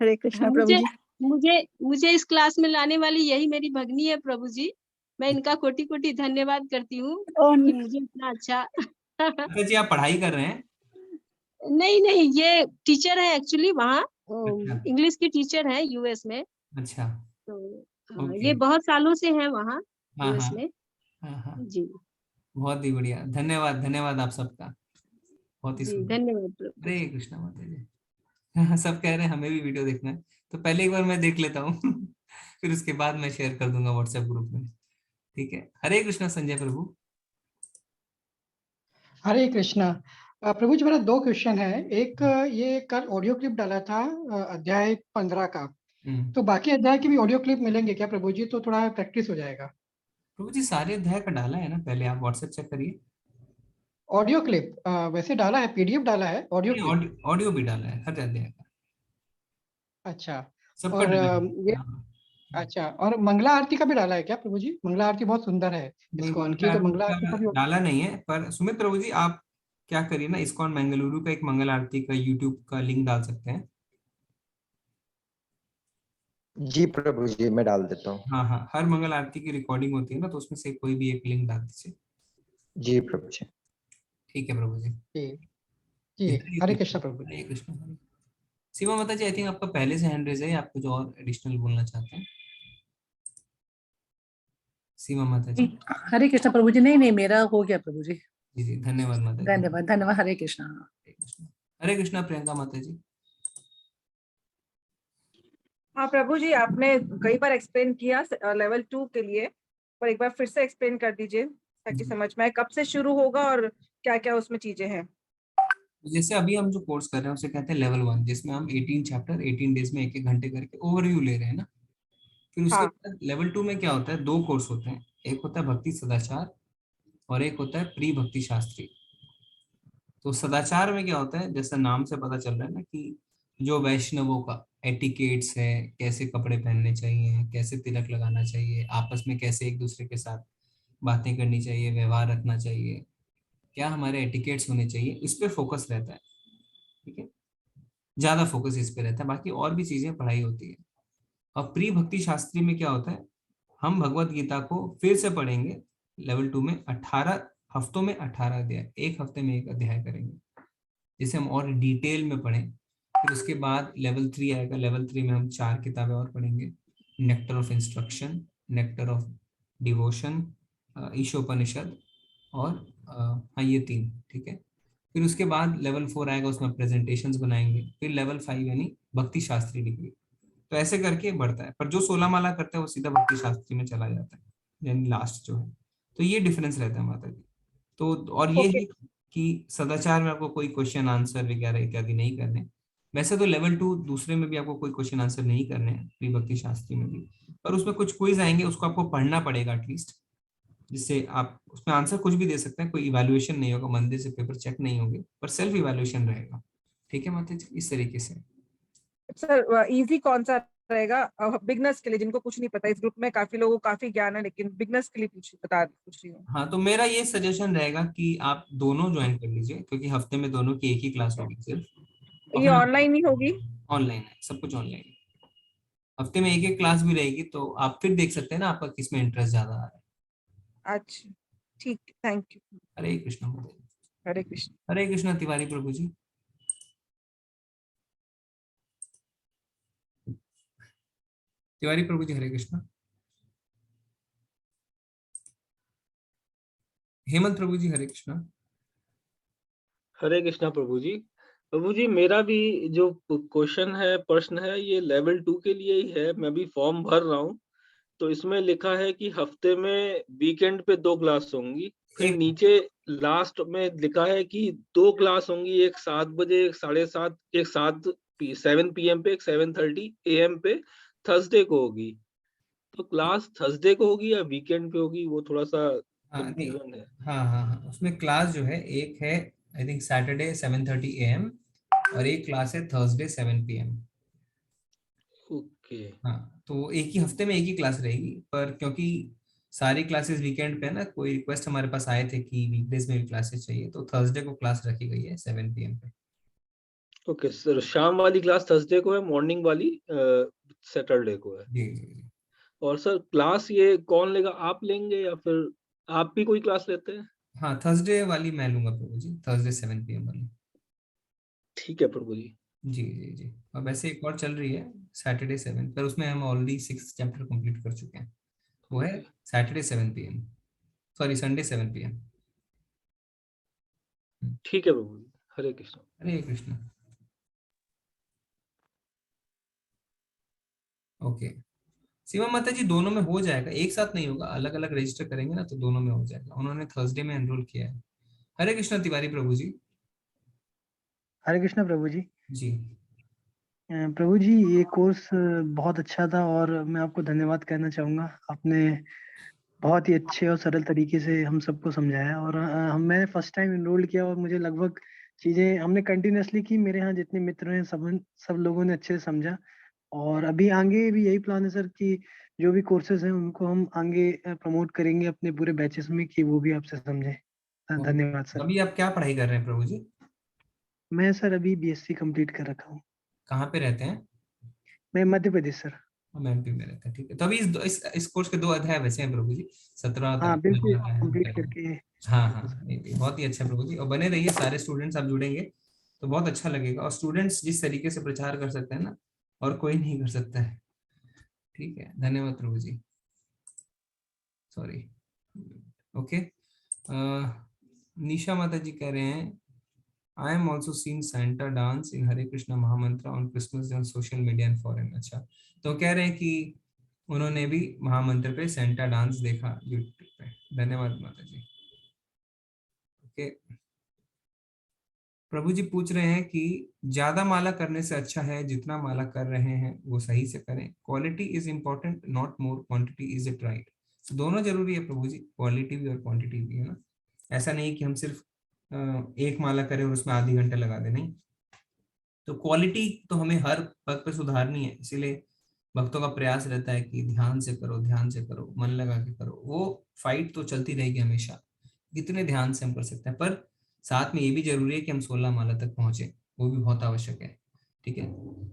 हरे कृष्णा प्रभु जी। मुझे इस क्लास में लाने वाली यही मेरी भगनी है प्रभु जी। मैं इनका कोटि कोटि धन्यवाद करती हूँ कि मुझे इतना अच्छा। माता जी आप पढ़ाई कर रहे हैं? नहीं, ये टीचर है एक्चुअली, वहाँ इंग्लिश की टीचर है यूएस में। अच्छा। तो ये बहुत सालों से है वहाँ यूएस में। हाँ। जी बहुत ही बढ़िया, धन्यवाद धन्यवाद आप सबका, बहुत ही सुंदर। धन्यवाद। हरे कृष्णा माता जी। सब कह रहे हैं हमें भी वीडियो देखना है, तो पहले एक बार मैं देख लेता हूँ फिर उसके बाद मैं शेयर कर दूंगा व्हाट्सएप ग्रुप में। ठीक है। हरे कृष्णा संजय प्रभु। हरे कृष्णा प्रभु जी, मेरा 2 क्वेश्चन है। एक ये कल ऑडियो क्लिप डाला था अध्याय 15 का, तो बाकी अध्याय की भी ऑडियो क्लिप मिलेंगे क्या प्रभु जी? तो थोड़ा प्रैक्टिस हो जाएगा। प्रभु जी सारे अध्याय का डाला है ना, पहले आप व्हाट्सएप चेक करिए। ऑडियो क्लिप वैसे डाला है, पीडीएफ डाला है, ऑडियो क्लिप ऑडियो भी डाला है हर अध्याय का। अच्छा। सबका और डाला ये अच्छा, और मंगला आरती का भी डाला है क्या प्रभु जी? मंगला आरती बहुत सुंदर है इस्कॉन की, तो मंगला आरती का भी डाला नहीं है। पर सुमित प्रभु जी आप क्या करिए ना, इस्कॉन बेंगलुरु का एक मंगल आरती का यूट्यूब का लिंक डाल सकते हैं। जी प्रभु जी मैं डाल देता हूँ। हाँ, हर मंगल आरती की रिकॉर्डिंग होती है ना, तो उसमें से कोई भी एक लिंक डाल दीजिए। जी प्रभु जी। ठीक है प्रभु जी। जी हरे कृष्ण प्रभु। हरे कृष्ण। सीमा माता जी, आई थिंक आपका पहले से हैंड रेज है, आप कुछ और एडिशनल बोलना चाहते हैं? सीमा माता जी। हरे कृष्ण प्रभु जी। नहीं नहीं, मेरा हो गया प्रभु जी। जी जी, धन्यवाद माता जी। धन्यवाद धन्यवाद। हरे कृष्ण। हरे कृष्णा प्रियंका माता जी। हाँ प्रभु जी, आपने कई बार एक्सप्लेन किया लेवल 2 के लिए, पर एक बार फिर से एक्सप्लेन कर दीजिए ताकि समझ में आए कब से शुरू होगा और क्या क्या उसमें चीजें हैं। जैसे अभी हम जो कोर्स कर रहे हैं उसे कहते हैं लेवल 1, जिसमें हम 18 चैप्टर 18 डेज में 1-1 घंटे करके ओवरव्यू ले रहे हैं ना। फिर उसके बाद लेवल 2 में क्या होता है, 2 कोर्स होते हैं, एक होता है भक्ति सदाचार और एक होता है प्री भक्ति शास्त्री। तो सदाचार में क्या होता है, जैसा नाम से पता चल रहा है ना कि जो वैष्णवों का एटिकेट्स है, कैसे कपड़े पहनने चाहिए, कैसे तिलक लगाना चाहिए, आपस में कैसे एक दूसरे के साथ बातें करनी चाहिए, व्यवहार रखना चाहिए, क्या हमारे एटिकेट्स होने चाहिए, इस पे फोकस रहता है। ठीक है, ज्यादा फोकस इस पे रहता है, बाकी और भी चीजें पढ़ाई होती है। और प्री भक्ति शास्त्री में क्या होता है, हम भगवत गीता को फिर से पढ़ेंगे लेवल 2 में 18 हफ्तों में 18 अध्याय, एक हफ्ते में एक अध्याय करेंगे, जिसे हम और डिटेल में पढ़ें। फिर उसके बाद लेवल 3 आएगा, लेवल 3 में हम 4 किताबें और पढ़ेंगे, nectar of instruction, nectar of devotion, Ishopanishad और हाँ ये 3। ठीक है, फिर उसके बाद लेवल 4 आएगा, उसमें प्रेजेंटेशंस बनाएंगे। फिर लेवल 5 यानी भक्ति शास्त्री डिग्री। तो ऐसे करके बढ़ता है, पर जो 16 माला करता है वो सीधा भक्ति शास्त्री में चला जाता है, यानी लास्ट जो है। तो ये डिफरेंस रहता है माता जी। तो और ये है कि सदाचार में आपको कोई क्वेश्चन आंसर वगैरह इत्यादि नहीं करने। वैसे तो लेवल 2 दूसरे में भी आपको कोई क्वेश्चन आंसर नहीं करने हैं, प्री भक्ति शास्त्री में भी, पर उसमें कुछ क्विज आएंगे, उसको आपको पढ़ना पड़ेगा एटलीस्ट, जिससे आप उसमें आंसर कुछ भी दे सकते हैं, कोई इवैल्यूएशन नहीं होगा, मंदिर से पेपर चेक नहीं होंगे, पर सेल्फ इवैल्यूएशन रहेगा। ठीक है माता जी, इस तरीके से। सर इजी कौन सा रहेगा बिगनर्स के लिए, जिनको कुछ नहीं पता? इस ग्रुप में काफी लोगों को काफी ज्ञान है, लेकिन बिगनर्स के लिए पूछ रही हूँ। हाँ, तो मेरा ये सजेशन रहेगा कि आप दोनों ज्वाइन कर लीजिए, क्योंकि हफ्ते में दोनों की एक ही क्लास होगी सिर्फ। ये ऑनलाइन ही होगी? ऑनलाइन है, सब कुछ ऑनलाइन है। हफ्ते में एक एक क्लास भी रहेगी, तो आप फिर देख सकते हैं ना आपका किसमें इंटरेस्ट ज्यादा आ रहा है। अच्छा ठीक, थैंक यू। हरे कृष्ण। हरे कृष्ण। हरे कृष्ण तिवारी प्रभु जी। तिवारी प्रभु जी हरे कृष्ण। हेमंत प्रभु जी हरे कृष्ण। हरे कृष्णा प्रभु जी। प्रभु जी, मेरा भी जो क्वेश्चन है, प्रश्न है, ये लेवल 2 के लिए ही है। मैं भी फॉर्म भर रहा हूँ, तो इसमें लिखा है कि हफ्ते में वीकेंड पे 2 क्लास होंगी। फिर नीचे लास्ट में लिखा है कि 2 क्लास होंगी, एक 7 बजे, एक 7:30, एक 7 PM पे, एक 7:30 AM पे थर्सडे को होगी। तो क्लास थर्सडे को होगी या वीकेंड पे होगी, वो थोड़ा सा कंफ्यूजन है। हाँ, उसमें क्लास जो है एक है आई थिंक सैटरडे 7:30 AM और एक क्लास है थर्सडे 7 PM। ओके। हाँ, तो एक ही हफ्ते में एक ही क्लास रहेगी, पर क्योंकि सारी क्लासेस वीकेंड पे है ना, कोई रिक्वेस्ट हमारे पास आए थे कि वीकडेज में भी क्लासेस चाहिए, तो थर्सडे को क्लास रखी गई है 7 PM पे। ओके सर, शाम वाली क्लास थर्सडे को है, मॉर्निंग वाली सैटरडे को है। जी। और सर क्लास ये कौन लेगा, आप लेंगे या फिर आप भी कोई क्लास लेते हैं? हाँ, थर्सडे वाली मैं लूंगा प्रभु जी, थर्सडे 7 PM वाली। ठीक है प्रभु जी। जी। और वैसे एक और चल रही है सैटरडे 7, पर उसमें हम ऑलरेडी 6 चैप्टर कंप्लीट कर चुके हैं, वो है Saturday 7 PM, sorry Sunday 7 PM। ठीक है प्रभु जी। हरे कृष्ण। हरे कृष्ण। ओके, सीमा माता जी दोनों में हो जाएगा, एक साथ नहीं होगा, अलग अलग रजिस्टर करेंगे ना, तो दोनों में हो जाएगा। उन्होंने थर्सडे में एनरोल किया है। हरे कृष्ण तिवारी प्रभु जी। हरे कृष्ण प्रभु जी। जी प्रभु जी, ये कोर्स बहुत अच्छा था और मैं आपको धन्यवाद कहना चाहूँगा। आपने बहुत ही अच्छे और सरल तरीके से हम सबको समझाया, और मैं फर्स्ट टाइम इनरोल किया और मुझे लगभग चीज़ें हमने कंटिन्यूसली की। मेरे यहाँ जितने मित्र हैं सब लोगों ने अच्छे से समझा, और अभी आगे भी यही प्लान है सर कि जो भी कोर्सेज हैं उनको हम आगे प्रमोट करेंगे अपने पूरे बैचेस में, कि वो भी आपसे समझे। धन्यवाद सर। अभी आप क्या पढ़ाई कर रहे हैं प्रभु जी? मैं सर अभी BSc कंप्लीट कर रखा हूँ। कहाँ पे रहते हैं? मैं मध्य प्रदेश सर। हम MP में रहते हैं, ठीक है। तो अभी इस कोर्स के 2 अध्याय वैसे हैं प्रभु जी, 17 हाँ तक बिल्कुल अध्याय कंप्लीट हैं। करके। हाँ हाँ, नहीं, बहुत ही अच्छा प्रभु जी, और बने रहिए, सारे स्टूडेंट्स आप जुड़ेंगे तो बहुत अच्छा लगेगा। और स्टूडेंट्स जिस तरीके से प्रचार कर सकते हैं ना, और कोई नहीं कर सकता है, ठीक है। धन्यवाद प्रभु जी, सॉरी। ओके, निशा माता जी कह रहे हैं I am also seeing Santa dance in Hare Krishna महामंत्र on Christmas on social media and foreign। अच्छा, तो कह रहे हैं कि उन्होंने भी महामंत्र पे सेंटा डांस देखा यूट्यूब पे। धन्यवाद माता जी। ओके, प्रभु जी पूछ रहे हैं कि ज्यादा माला करने से अच्छा है जितना माला कर रहे हैं वो सही से करें। Quality is important not more, quantity is it right. दोनों जरूरी है प्रभु जी, क्वालिटी भी और क्वांटिटी भी, है ना। ऐसा नहीं कि हम सिर्फ एक माला करें और उसमें आधी घंटा लगा दें, नहीं। तो क्वालिटी तो हमें हर पग पे सुधारनी है, इसीलिए भक्तों का प्रयास रहता है कि ध्यान से करो, ध्यान से करो, मन लगा के करो। वो फाइट तो चलती रहेगी हमेशा, कितने ध्यान से हम कर सकते हैं, पर साथ में ये भी जरूरी है कि हम 16 माला तक पहुंचे, वो भी बहुत आवश्यक है, ठीक है।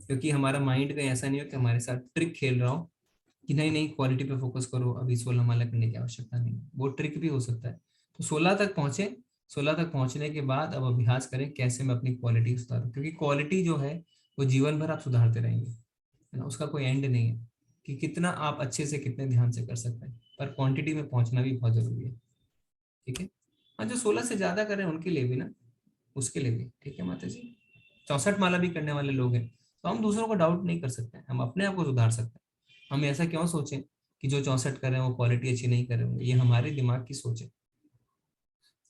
क्योंकि हमारा माइंड कहीं ऐसा नहीं हो कि हमारे साथ ट्रिक खेल रहा हो कि नहीं नहीं क्वालिटी पे फोकस करो, अभी 16 माला करने की आवश्यकता नहीं। वो ट्रिक भी हो सकता है। तो 16 तक पहुंचे, 16 तक पहुंचने के बाद अब अभ्यास करें कैसे मैं अपनी क्वालिटी सुधारूं, क्योंकि क्वालिटी जो है वो जीवन भर आप सुधारते रहेंगे, है ना। उसका कोई एंड नहीं है कि कितना आप अच्छे से कितने ध्यान से कर सकते हैं, पर क्वांटिटी में पहुंचना भी बहुत जरूरी है, ठीक है। हाँ, जो 16 से ज्यादा करें उनके लिए भी ना, उसके लिए भी, ठीक है माता जी। 64 माला भी करने वाले लोग हैं, तो हम दूसरों को डाउट नहीं कर सकते, हम अपने आप को सुधार सकते हैं। हम ऐसा क्यों सोचें कि जो 64 कर रहे हैं वो क्वालिटी अच्छी नहीं कर रहे होंगे, ये हमारे दिमाग की सोच है,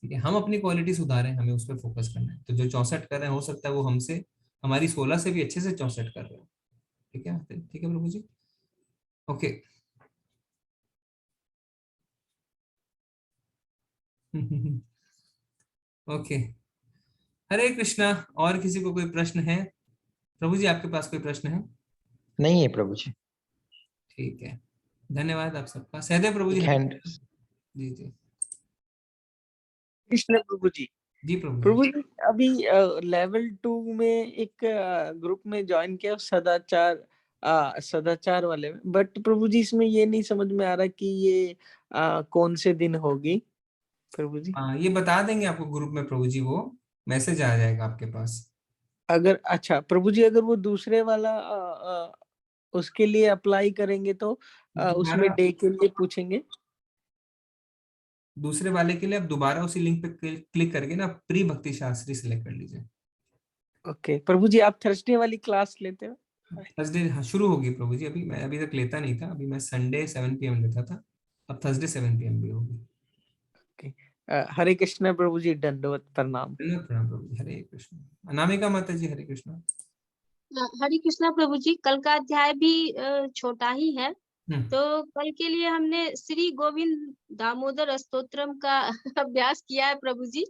ठीक है। हम अपनी क्वालिटी सुधारें, हमें उस पर फोकस करना है। तो जो 64 कर रहे हैं हो सकता है वो हमसे, हमारी 16 से भी अच्छे से 64 कर रहे हो, ठीक है, ठीक है प्रभु जी। ओके, ओके, हरे कृष्णा। और किसी को कोई प्रश्न है? प्रभु जी आपके पास कोई प्रश्न है? नहीं है प्रभु जी। ठीक है, धन्यवाद आप सबका। सहदेव प्रभु जी, जी जी कृष्ण प्रभु जी। जी प्रभु प्रभु जी अभी लेवल 2 में एक ग्रुप में ज्वाइन किया, सदाचार वाले में, बट प्रभु जी इसमें ये नहीं समझ में आ रहा कि ये कौन से दिन होगी प्रभु जी। ये बता देंगे आपको ग्रुप में प्रभु जी, वो मैसेज आ जाएगा आपके पास। अगर अच्छा प्रभु जी, अगर वो दूसरे वाला उसके लिए अप्लाई करेंगे तो उसमें डे के लिए पूछेंगे। दूसरे वाले के लिए आप दोबारा उसी लिंक पे क्लिक करके ना प्री भक्ति शास्त्री सिलेक्ट कर लीजिए। ओके प्रभु जी, आप थर्सडे वाली क्लास लेते हो? थर्सडे हाँ शुरू होगी प्रभु जी। अभी मैं अभी तक लेता नहीं था, अभी मैं संडे 7 PM लेता था, अब थर्सडे 7 PM भी होगी। हरे कृष्ण प्रभु जी, दंडवत प्रणाम। प्रणाम प्रभु जी, हरे कृष्ण। अनामिका माता जी, हरे कृष्ण। हरे कृष्णा प्रभु जी, कल का अध्याय भी छोटा ही है, तो कल के लिए हमने श्री गोविंद दामोदर स्तोत्रम का अभ्यास किया है प्रभु जी।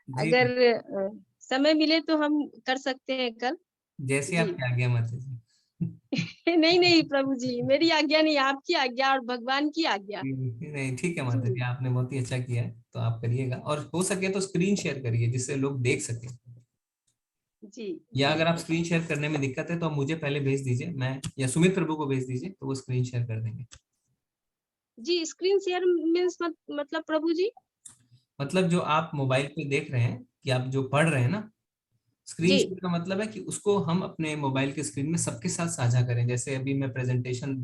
अगर समय मिले तो हम कर सकते हैं कल, जैसे आपकी आज्ञा माता जी। नहीं नहीं प्रभु जी, मेरी आज्ञा नहीं, आपकी आज्ञा और भगवान की आज्ञा। नहीं ठीक है माता जी, आपने बहुत ही अच्छा किया है, तो आप करिएगा, और हो सके तो स्क्रीन शेयर करिए जिससे लोग देख सके जी। या अगर आप स्क्रीन शेयर करने में दिक्कत है तो आप मुझे पहले भेज दीजिए, मैं या सुमित प्रभु को भेज दीजिए, तो वो स्क्रीन शेयर कर देंगे। जी, स्क्रीन शेयर मींस मतलब प्रभु जी, मतलब जो आप मोबाइल पे देख रहे हैं कि आप जो पढ़ रहे हैं ना, स्क्रीन शेयर का मतलब है कि उसको हम अपने मोबाइल के स्क्रीन में सबके साथ साझा करें। जैसे अभी मैं प्रेजेंटेशन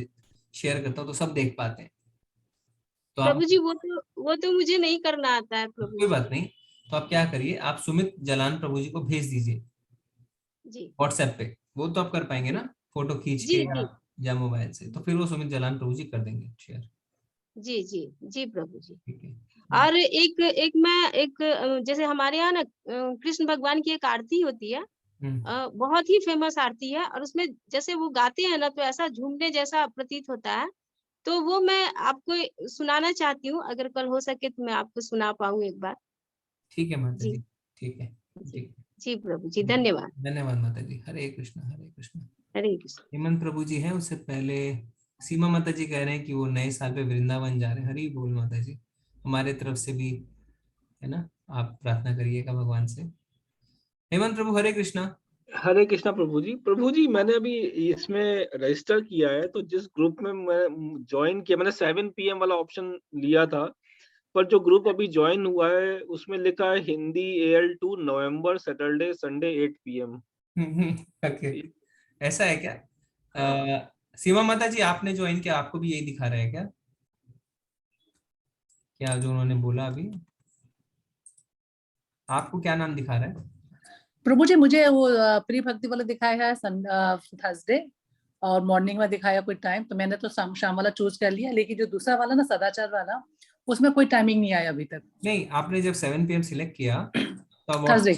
शेयर करता हूँ तो सब देख पाते हैं। तो प्रभु जी वो तो मुझे नहीं करना आता है प्रभु कोई बात नहीं, तो आप क्या करिए, आप सुमित जलान प्रभु जी को भेज दीजिए जी व्हाट्सएप पे, वो तो आप कर पाएंगे ना, फोटो खींच के या मोबाइल से, तो फिर वो सुमित जलान प्रभु जी कर देंगे शेयर। जी जी जी प्रभु जी। और एक मैं जैसे हमारे यहाँ ना कृष्ण भगवान की एक आरती होती है, बहुत ही फेमस आरती है, और उसमें जैसे वो गाते हैं ना तो ऐसा झूमने जैसा प्रतीत होता है, तो वो मैं आपको सुनाना चाहती हूँ, अगर कल हो सके तो मैं आपको सुना पाऊँ एक बार। ठीक है माता जी, ठीक है। जी प्रभु जी, धन्यवाद। धन्यवाद माता जी, हरे कृष्ण हरे कृष्ण। हरे कृष्ण। हेमंत प्रभु जी हैं, उससे पहले सीमा माता जी कह रहे हैं कि वो नए साल पे वृंदावन जा रहे हैं। हरी बोल माता जी, हमारे तरफ से भी है ना, आप प्रार्थना करिएगा भगवान से। हेमंत प्रभु, हरे कृष्णा। हरे कृष्णा प्रभु जी। प्रभु जी मैंने अभी इसमें रजिस्टर किया है, तो जिस ग्रुप में मैं ज्वाइन किया, मैंने 7 PM वाला ऑप्शन लिया था, पर जो ग्रुप अभी ज्वाइन हुआ है उसमें लिखा है हिंदी AL2 नवंबर सैटरडे संडे 8 PM। ओके, ऐसा है क्या? सीमा माता जी आपने ज्वाइन किया, आपको भी यही दिखा रहा है क्या? क्या जो उन्होंने बोला अभी, आपको क्या नाम दिखा रहा है? प्रभु जी मुझे वो प्री भक्ति वाला दिखाया है थर्सडे, और मॉर्निंग में दिखाया कोई टाइम, तो मैंने तो शाम वाला चूज कर लिया, लेकिन जो दूसरा वाला ना सदाचार वाला, उसमें कोई टाइमिंग नहीं आया अभी तक। नहीं, आपने जब 7 PM सिलेक्ट किया तो थर्सडे,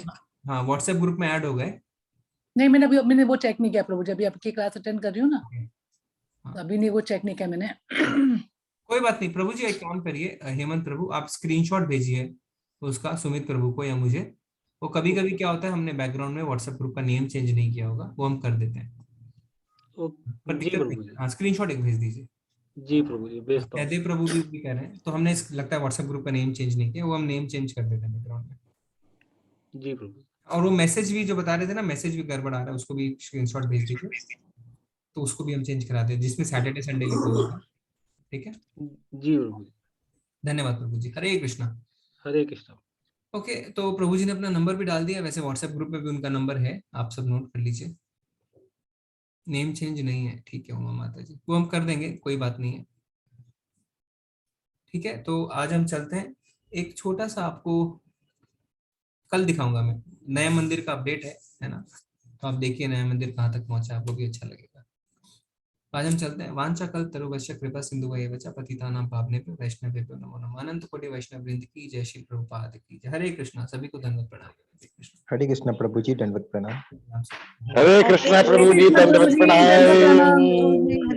हाँ व्हाट्सएप ग्रुप में ऐड हो गए? नहीं मैंने वो चेक नहीं किया प्रभु जी, अभी आपकी क्लास अटेंड कर रही हूँ ना, तो अभी नहीं वो चेक नहीं किया मैंने। कोई बात नहीं प्रभु जी, एक काम करिए हेमंत प्रभु, आप स्क्रीनशॉट भेजिए उसका सुमित प्रभु को या मुझे। वो कभी कभी क्या होता है, हमने बैकग्राउंड में व्हाट्सएप ग्रुप का नेम चेंज नहीं किया होगा, वो हम कर देते हैं। पर दिक्कत नहीं, हाँ स्क्रीनशॉट एक भेज दीजिए। जी प्रभु जी, भेजता हूं। कहते प्रभु भी कह रहे हैं, तो हमने लगता है व्हाट्सएप ग्रुप का नेम चेंज नहीं किया, वो हम नेम चेंज कर देते हैं बैकग्राउंड में। जी प्रभु। और वो मैसेज भी जो बता रहे थे ना, मैसेज भी गड़बड़ आ रहा है, उसको भी स्क्रीनशॉट भेज दीजिए, तो उसको भी हम चेंज करा दें जिसमें सैटरडे संडे लिखा होगा। ठीक है जी प्रभु। धन्यवाद प्रभु जी। हरे कृष्णा। हरे कृष्णा। ओके, तो प्रभु जी ने अपना नंबर भी डाल दिया, वैसे व्हाट्सएप ग्रुप में भी उनका नंबर है, आप सब नोट कर लीजिए। नेम चेंज नहीं है, ठीक है उमा माता जी, वो हम कर देंगे, कोई बात नहीं है। ठीक है, तो आज हम चलते हैं, एक छोटा सा आपको कल दिखाऊंगा मैं, नए मंदिर का अपडेट है ना, तो आप देखिए नया मंदिर कहाँ तक पहुंचा, आपको भी अच्छा लगेगा। आज हम चलते हैं। वांछा कल तरुवश्य कृपा सिंधु एव च पतितानां पावनेभ्यो वैष्णवेभ्यो नमो नमः। अनंत कोटि वैष्णव वृंद की जय, श्री प्रभुपाद की जय। हरे कृष्णा, सभी को दंडवत प्रणाम। हरे कृष्णा प्रभु जी, दंडवत प्रणाम। हरे कृष्णा प्रभु जी, दंडवत प्रणाम।